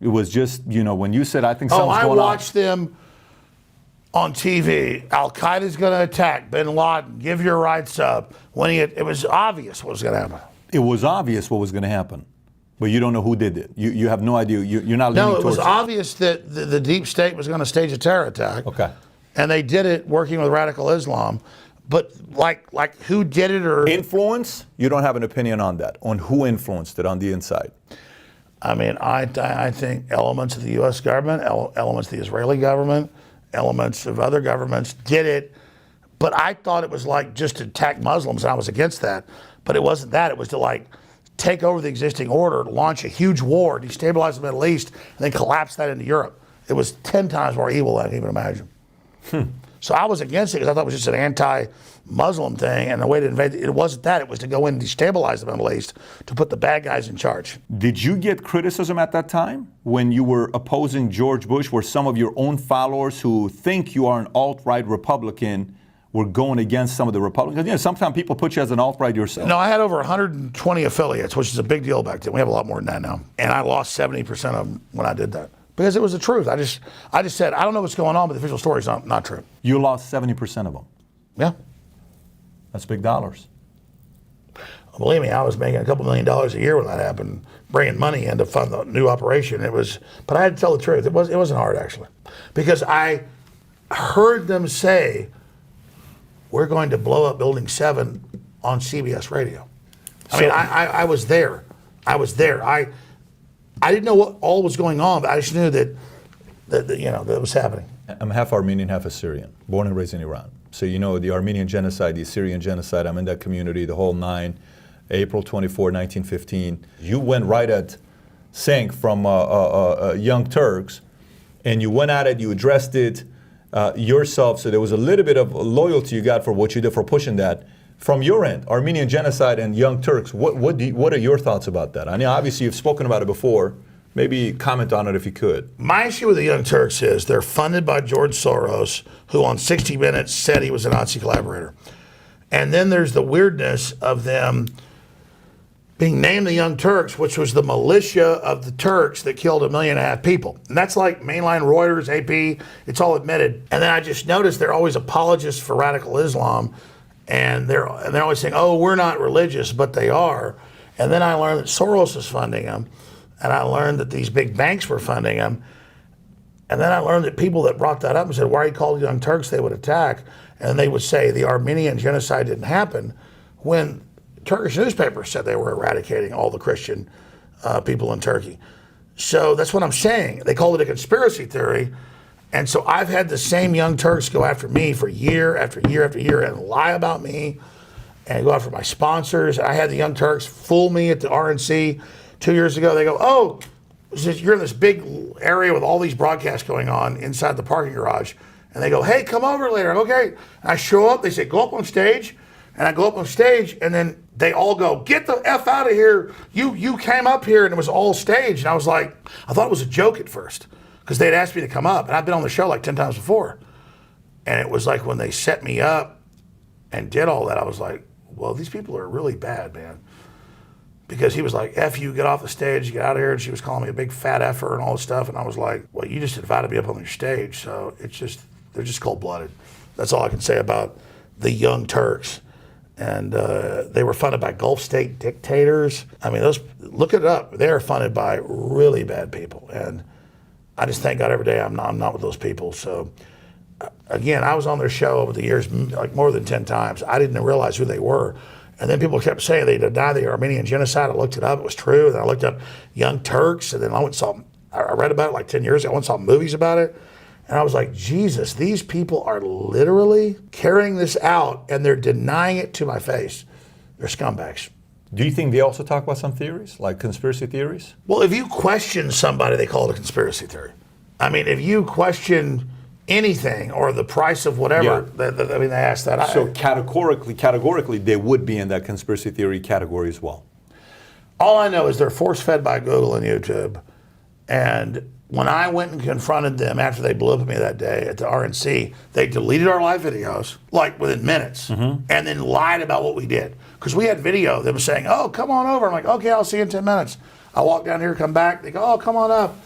It was just, when you said, I think something's going on. I watched them on TV. Al-Qaeda's going to attack bin Laden. Give your rights up. It was obvious what was going to happen. It was obvious what was going to happen, but you don't know who did it. You have no idea. You're not leaning No, it was towards obvious that the deep state was going to stage a terror attack. Okay. And they did it working with radical Islam. But like who did it or... Influence? You don't have an opinion on that, on who influenced it on the inside. I mean, I think elements of the U.S. government, elements of the Israeli government, elements of other governments did it, but I thought it was like just to attack Muslims, and I was against that. But it wasn't that. It was to like take over the existing order, launch a huge war, destabilize the Middle East, and then collapse that into Europe. It was 10 times more evil than I can even imagine. So I was against it because I thought it was just an anti-Muslim thing, and the way to invade it wasn't that. It was to go in and destabilize the Middle East, to put the bad guys in charge. Did you get criticism at that time when you were opposing George Bush, where some of your own followers who think you are an alt-right Republican were going against some of the Republicans? Sometimes people put you as an alt-right yourself. No, I had over 120 affiliates, which is a big deal back then. We have a lot more than that now. And I lost 70% of them when I did that. Because it was the truth. I just said, I don't know what's going on, but the official story is not true. You lost 70% of them. Yeah. That's big dollars. Believe me, I was making a couple $1 million a year when that happened, bringing money in to fund the new operation. But I had to tell the truth. It wasn't hard, actually. Because I heard them say, we're going to blow up Building 7 on CBS radio. I was there. I didn't know what all was going on, but I just knew that it was happening. I'm half Armenian, half Assyrian, born and raised in Iran. So the Armenian genocide, the Assyrian genocide, I'm in that community, the whole nine, April 24, 1915. You went right at Cenk from Young Turks, and you went at it, you addressed it yourself, so there was a little bit of loyalty you got for what you did for pushing that. From your end, Armenian genocide and Young Turks, what are your thoughts about that? I mean, obviously you've spoken about it before. Maybe comment on it if you could. My issue with the Young Turks is they're funded by George Soros, who on 60 Minutes said he was a Nazi collaborator. And then there's the weirdness of them being named the Young Turks, which was the militia of the Turks that killed 1.5 million people. And that's like mainline Reuters, AP, it's all admitted. And then I just noticed they're always apologists for radical Islam. And they're always saying, oh, we're not religious, but they are. And then I learned that Soros is funding them. And I learned that these big banks were funding them. And then I learned that people that brought that up and said, why are you called Young Turks? They would attack. And they would say the Armenian genocide didn't happen when Turkish newspapers said they were eradicating all the Christian people in Turkey. So that's what I'm saying. They called it a conspiracy theory. And so I've had the same Young Turks go after me for year after year after year and lie about me and go after my sponsors. I had the Young Turks fool me at the RNC 2 years ago. They go, oh, you're in this big area with all these broadcasts going on inside the parking garage. And they go, hey, come over later. I go, okay. And I show up. They say, go up on stage. And I go up on stage, and then they all go, get the F out of here. You came up here, and it was all staged. And I was like, I thought it was a joke at first because they'd asked me to come up. And I've been on the show like 10 times before. And it was like when they set me up and did all that, I was like, well, these people are really bad, man. Because he was like, F you, get off the stage, get out of here. And she was calling me a big fat effer and all this stuff. And I was like, well, you just invited me up on your stage. So they're just cold-blooded. That's all I can say about the Young Turks. And they were funded by Gulf state dictators. I mean, look it up. They are funded by really bad people. And I just thank God every day I'm not with those people. So, again, I was on their show over the years, like more than 10 times. I didn't realize who they were. And then people kept saying they denied the Armenian genocide. I looked it up. It was true. And I looked up Young Turks. And then I read about it like 10 years ago. I went and saw movies about it. And I was like, Jesus, these people are literally carrying this out, and they're denying it to my face. They're scumbags. Do you think they also talk about some theories, like conspiracy theories? Well, if you question somebody, they call it a conspiracy theory. I mean, if you question anything or the price of whatever, they ask that. So categorically, they would be in that conspiracy theory category as well. All I know is they're force-fed by Google and YouTube. And when I went and confronted them after they blew up at me that day at the RNC, they deleted our live videos, like within minutes, and then lied about what we did. Because we had video of them saying, oh, come on over. I'm like, okay, I'll see you in 10 minutes. I walk down here, come back. They go, oh, come on up.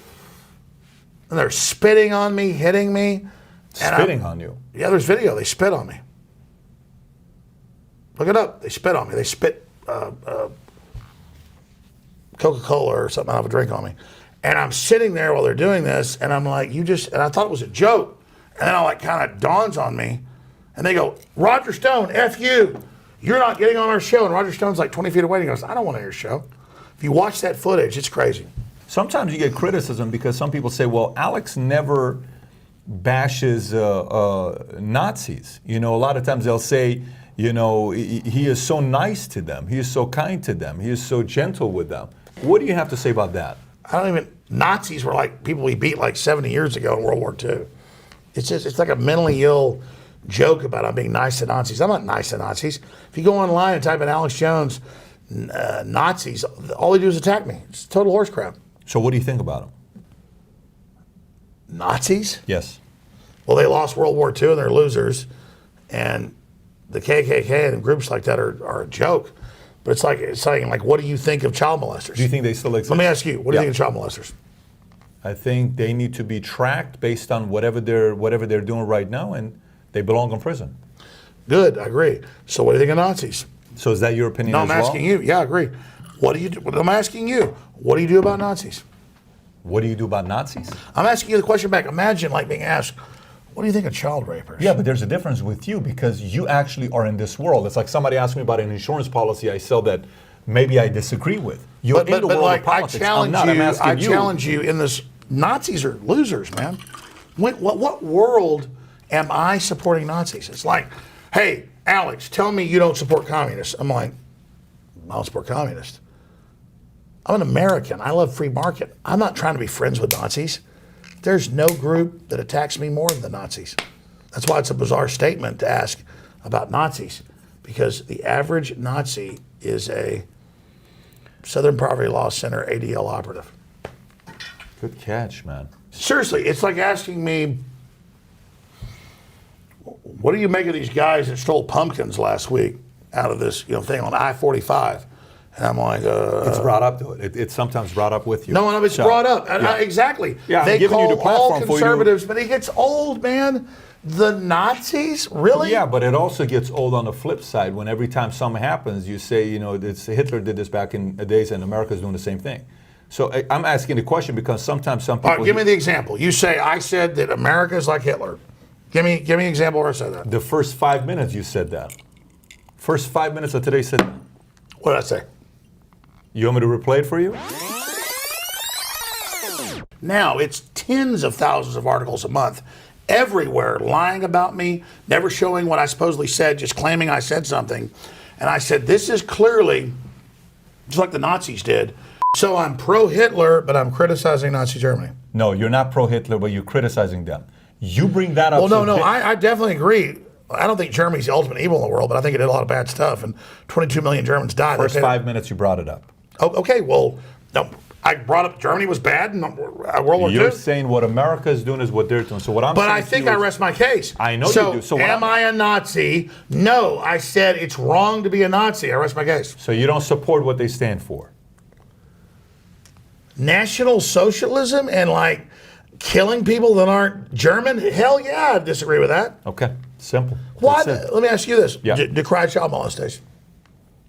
And they're spitting on me, hitting me. Spitting on you? Yeah, there's video. They spit on me. Look it up. They spit on me. They spit Coca-Cola or something out of a drink on me. And I'm sitting there while they're doing this, and I'm like, and I thought it was a joke. And then it kind of dawns on me, and they go, Roger Stone, F you. You're not getting on our show. And Roger Stone's like 20 feet away, and he goes, I don't want to hear your show. If you watch that footage, it's crazy. Sometimes you get criticism because some people say, well, Alex never bashes Nazis. A lot of times they'll say, he is so nice to them. He is so kind to them. He is so gentle with them. What do you have to say about that? Nazis were like people we beat like 70 years ago in World War II. It's like a mentally ill joke about I'm being nice to Nazis. I'm not nice to Nazis. If you go online and type in Alex Jones, Nazis, all they do is attack me. It's total horse crap. So what do you think about them? Nazis? Yes. Well, they lost World War II and they're losers. And the KKK and groups like that are a joke. But it's saying, what do you think of child molesters? Do you think they still exist? Let me ask you, what do you think of child molesters? I think they need to be tracked based on whatever they're doing right now, and they belong in prison. Good, I agree. So what do you think of Nazis? So is that your opinion No, as I'm well? asking you. Yeah, I agree. What do you do? I'm asking you. What do you do about Nazis? What do you do about Nazis? I'm asking you the question back. Imagine being asked, what do you think of child rapers? Yeah, but there's a difference with you because you actually are in this world. It's like somebody asked me about an insurance policy I sell that maybe I disagree with. You're in the world of politics. I'm not. I'm asking you. I challenge you in this. Nazis are losers, man. What world am I supporting Nazis? It's like, hey, Alex, tell me you don't support communists. I'm like, I don't support communists. I'm an American. I love free market. I'm not trying to be friends with Nazis. There's no group that attacks me more than the Nazis. That's why it's a bizarre statement to ask about Nazis, because the average Nazi is a Southern Poverty Law Center ADL operative. Good catch, man. Seriously, it's like asking me, what do you make of these guys that stole pumpkins last week out of this thing on I-45? And I'm like, it's brought up to it. It's sometimes brought up with you. No, it's brought up. Exactly. Yeah, they I'm giving call you the platform all for you. conservatives, but it gets old, man. The Nazis, really? Yeah, but it also gets old on the flip side when every time something happens, you say, Hitler did this back in the days, and America's doing the same thing. So I'm asking the question because sometimes some people. All right, give me the example. You say I said that America's like Hitler. Give me an example where I said that. The first 5 minutes you said that. First 5 minutes of today said that. What did I say? You want me to replay it for you? Now it's tens of thousands of articles a month, everywhere, lying about me, never showing what I supposedly said, just claiming I said something. And I said, this is clearly, just like the Nazis did. So I'm pro-Hitler, but I'm criticizing Nazi Germany. No, you're not pro-Hitler, but you're criticizing them. You bring that up. Well, no, I definitely agree. I don't think Germany's the ultimate evil in the world, but I think it did a lot of bad stuff, and 22 million Germans died. First 5 minutes you brought it up. Oh, okay, well, no, I brought up Germany was bad in World War II. You're saying what America is doing is what they're doing. So what I'm But saying I to think you I is- rest my case. I know so you do. So am I a Nazi? No, I said it's wrong to be a Nazi. I rest my case. So you don't support what they stand for. National socialism and like killing people that aren't German? Hell yeah, I disagree with that. Okay, simple. Why? That's it. Let me ask you this: Yeah. decry child molestation.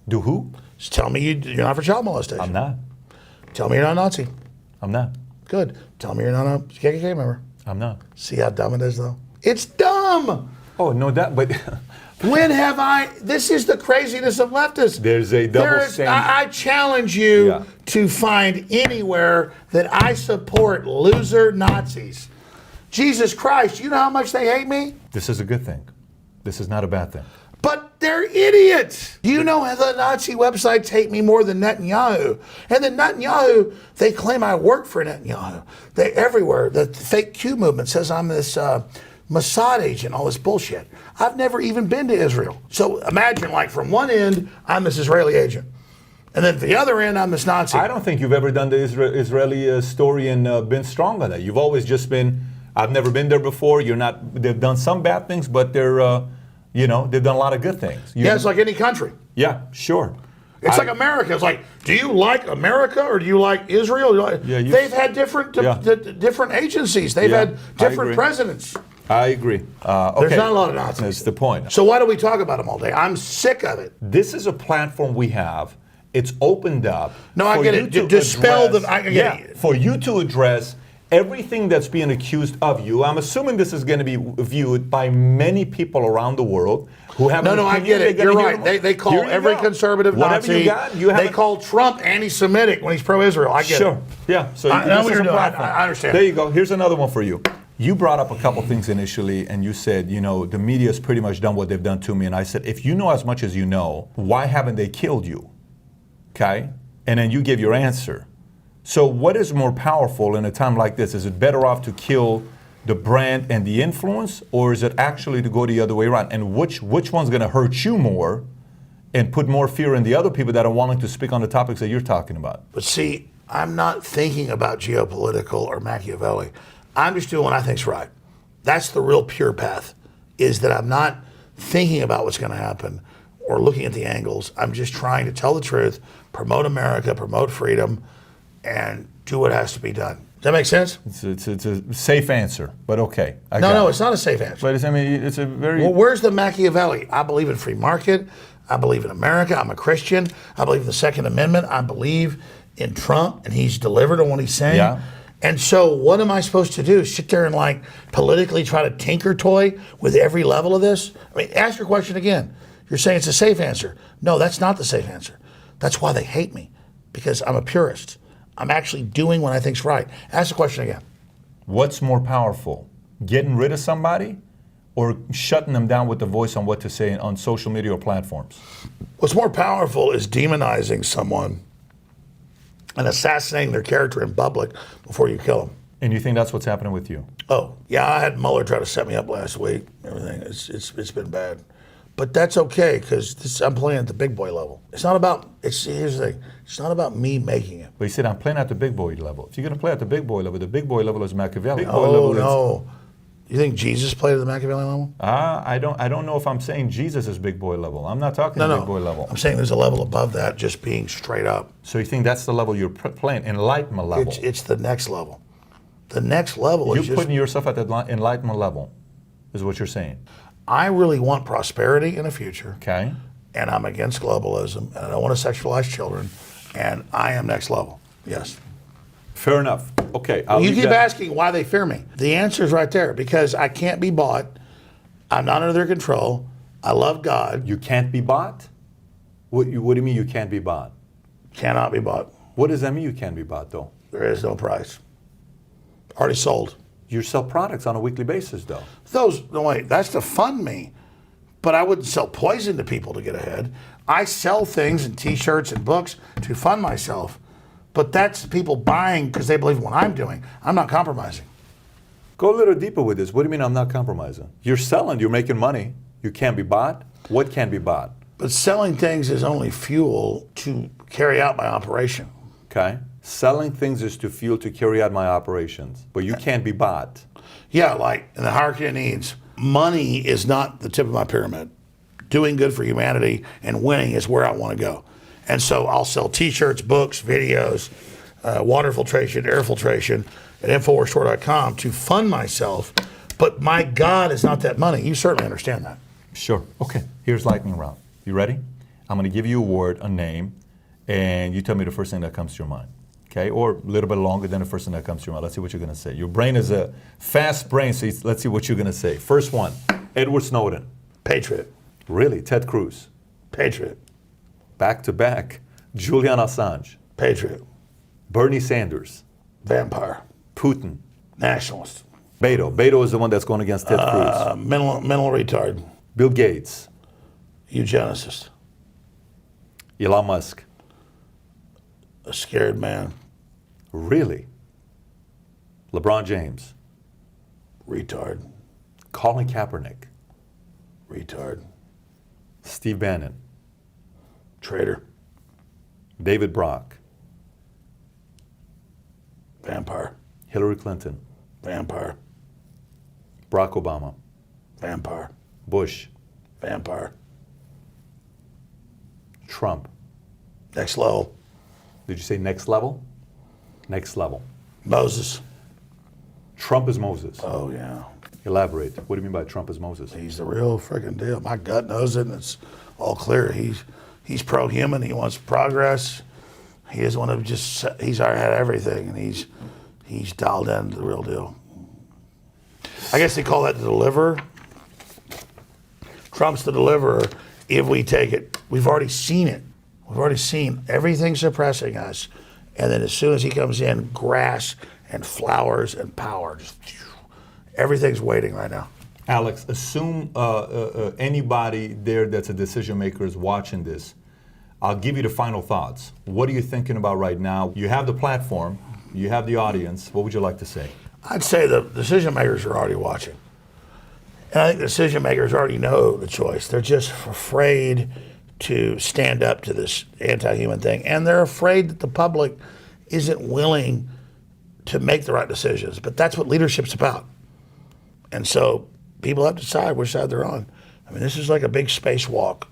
Do who? Just tell me you're not for child molestation. I'm not. Tell me you're not a Nazi. I'm not. Good. Tell me you're not a KKK member. I'm not. See how dumb it is, though? It's dumb. Oh, no, that, but When have I? This is the craziness of leftists. there's a double standard. I challenge you Yeah. to find anywhere that I support loser Nazis. Jesus Christ, you know how much they hate me? This is a good thing. This is not a bad thing. But they're idiots. Do you know how the Nazi websites hate me more than Netanyahu? And then Netanyahu, they claim I work for Netanyahu. They everywhere. The fake Q movement says I'm this Mossad agent, all this bullshit. I've never even been to Israel. So imagine, like, from one end, I'm this Israeli agent. And then the other end, I'm this Nazi. I don't think you've ever done the Israeli story and been strong on that. You've always just been, I've never been there before. You're not, they've done some bad things, but they're, they've done a lot of good things. Yeah, it's like any country. Yeah, sure. It's like America. It's like, do you like America or do you like Israel? They've had different different agencies. They've Yeah, had I different agree. presidents. I agree. Okay. There's not a lot of Nazis. That's the point. So why do we talk about them all day? I'm sick of it. This is a platform we have. It's opened up. No, I for get you it. to Dispel address- the. I get yeah, it. for you to address everything that's being accused of you. I'm assuming this is going to be viewed by many people around the world who have. No, an I opinion. get it. They're You're gonna right. hear They them. call Here you every go. conservative Whatever Nazi. you got, you They haven't- call Trump anti-Semitic when he's pro-Israel. I get Sure. it. Yeah. So I know this what is you're a doing. platform. I understand. There you go. Here's another one for you. You brought up a couple things initially, and you said, the media's pretty much done what they've done to me. And I said, if you know as much as you know, why haven't they killed you? Okay? And then you give your answer. So what is more powerful in a time like this? Is it better off to kill the brand and the influence, or is it actually to go the other way around? And which one's going to hurt you more and put more fear in the other people that are wanting to speak on the topics that you're talking about? But see, I'm not thinking about geopolitical or Machiavelli. I'm just doing what I think's right. That's the real pure path, is that I'm not thinking about what's going to happen or looking at the angles. I'm just trying to tell the truth, promote America, promote freedom, and do what has to be done. Does that make sense? It's a safe answer, but okay. No, it's not a safe answer. But it's a very... Well, where's the Machiavelli? I believe in free market. I believe in America. I'm a Christian. I believe in the Second Amendment. I believe in Trump, and he's delivered on what he's saying. Yeah. And so what am I supposed to do? Sit there and like politically try to tinker toy with every level of this? I mean, ask your question again. You're saying it's a safe answer. No, that's not the safe answer. That's why they hate me, because I'm a purist. I'm actually doing what I think's right. Ask the question again. What's more powerful, getting rid of somebody or shutting them down with the voice on what to say on social media or platforms? What's more powerful is demonizing someone and assassinating their character in public before you kill them. And you think that's what's happening with you? Oh, yeah, I had Mueller try to set me up last week. Everything, it's been bad. But that's okay, because I'm playing at the big boy level. It's not about, here's the thing, it's not about me making it. But you said, I'm playing at the big boy level. If you're going to play at the big boy level is Machiavelli. Big boy Oh, level is, no. You think Jesus played at the Machiavelli level? I don't know if I'm saying Jesus is big boy level. I'm not talking No. big boy level. I'm saying there's a level above that, just being straight up. So you think that's the level you're playing, enlightenment level? It's the next level. The next level You're is just, putting yourself at the enlightenment level, is what you're saying. I really want prosperity in the future. Okay. And I'm against globalism, and I don't want to sexualize children, and I am next level. Yes. Fair enough. Okay. You keep asking why they fear me. The answer is right there, because I can't be bought. I'm not under their control. I love God. You can't be bought? What do you mean you can't be bought? Cannot be bought. What does that mean you can't be bought, though? There is no price. Already sold. You sell products on a weekly basis, though. No, wait, that's to fund me. But I wouldn't sell poison to people to get ahead. I sell things and T-shirts and books to fund myself. But that's people buying because they believe in what I'm doing. I'm not compromising. Go a little deeper with this. What do you mean I'm not compromising? You're selling, you're making money. You can't be bought. What can be bought? But selling things is only fuel to carry out my operation. Okay? Selling things is to fuel to carry out my operations, but you can't be bought. Yeah, like in the hierarchy of needs, money is not the tip of my pyramid. Doing good for humanity and winning is where I want to go. And so I'll sell t-shirts, books, videos, water filtration, air filtration at InfoWarsStore.com to fund myself. But my God is not that money. You certainly understand that. Sure. Okay. Here's lightning round. You ready? I'm going to give you a word, a name, and you tell me the first thing that comes to your mind. Okay? Or a little bit longer than the first thing that comes to your mind. Let's see what you're going to say. Your brain is a fast brain, so let's see what you're going to say. First one, Edward Snowden. Patriot. Really? Ted Cruz. Patriot. Back to back. Julian Assange. Patriot. Bernie Sanders. Vampire. Putin. Nationalist. Beto. Beto is the one that's going against Ted Cruz. Mental retard. Bill Gates. Eugenicist. Elon Musk. A scared man. Really? LeBron James. Retard. Colin Kaepernick. Retard. Steve Bannon. Traitor. David Brock. Vampire. Hillary Clinton. Vampire. Barack Obama. Vampire. Bush. Vampire. Trump. Next level. Did you say next level? Next level. Moses. Trump is Moses. Oh, yeah. Elaborate. What do you mean by Trump is Moses? He's the real freaking deal. My gut knows it, and it's all clear. He's pro-human. He wants progress. He is one of he's already had everything, and he's dialed in to the real deal. I guess they call that the deliverer. Trump's the deliverer if we take it. We've already seen it. We've already seen everything suppressing us. And then as soon as he comes in, grass and flowers and power. Just, everything's waiting right now. Alex, assume anybody there that's a decision maker is watching this. I'll give you the final thoughts. What are you thinking about right now? You have the platform. You have the audience. What would you like to say? I'd say the decision makers are already watching. And I think the decision makers already know the choice. They're just afraid to stand up to this anti-human thing. And they're afraid that the public isn't willing to make the right decisions. But that's what leadership's about. And so people have to decide which side they're on. I mean, this is like a big spacewalk.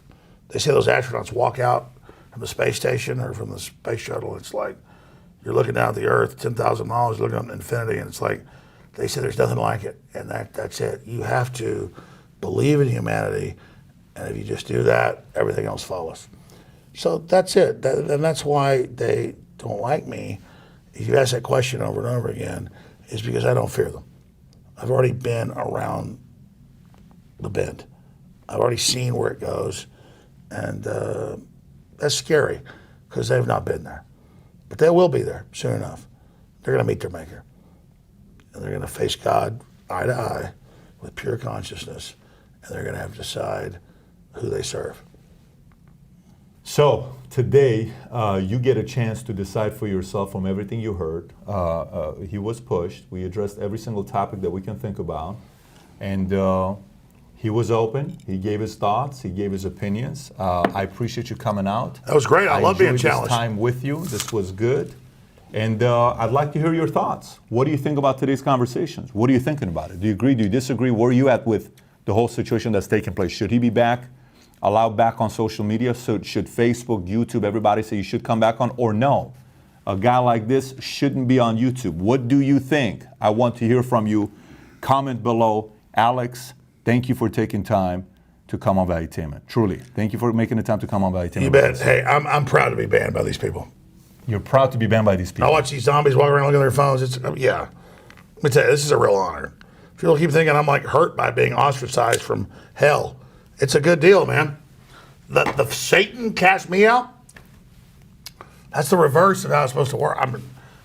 They say those astronauts walk out from the space station or from the space shuttle. It's like you're looking down at the Earth, 10,000 miles, looking up at infinity, and it's like they say there's nothing like it. And that's it. You have to believe in humanity. And if you just do that, everything else follows. So that's it. And that's why they don't like me. If you ask that question over and over again, is because I don't fear them. I've already been around the bend. I've already seen where it goes. And that's scary because they've not been there. But they will be there soon enough. They're going to meet their maker. And they're going to face God eye to eye with pure consciousness. And they're going to have to decide who they serve. So today, you get a chance to decide for yourself from everything you heard. He was pushed. We addressed every single topic that we can think about. And he was open. He gave his thoughts. He gave his opinions. I appreciate you coming out. That was great. I love being enjoyed challenged. This time with you. This was good. And I'd like to hear your thoughts. What do you think about today's conversations? What are you thinking about it? Do you agree? Do you disagree? Where are you at with the whole situation that's taking place? Should he be back? Allowed back on social media? So should Facebook, YouTube, everybody say you should come back on, or no? A guy like this shouldn't be on YouTube. What do you think? I want to hear from you. Comment below. Alex, thank you for taking time to come on Valuetainment. Truly, thank you for making the time to come on Valuetainment. You bet. Hey, I'm proud to be banned by these people. You're proud to be banned by these people. I watch these zombies walk around looking at their phones. Yeah. Let me tell you, this is a real honor. People keep thinking I'm like hurt by being ostracized from hell. It's a good deal, man. The Satan cast me out. That's the reverse of how it's supposed to work.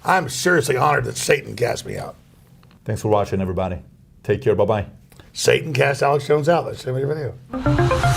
I'm seriously honored that Satan cast me out. Thanks for watching, everybody. Take care. Bye-bye. Satan cast Alex Jones out. That's the name of your video.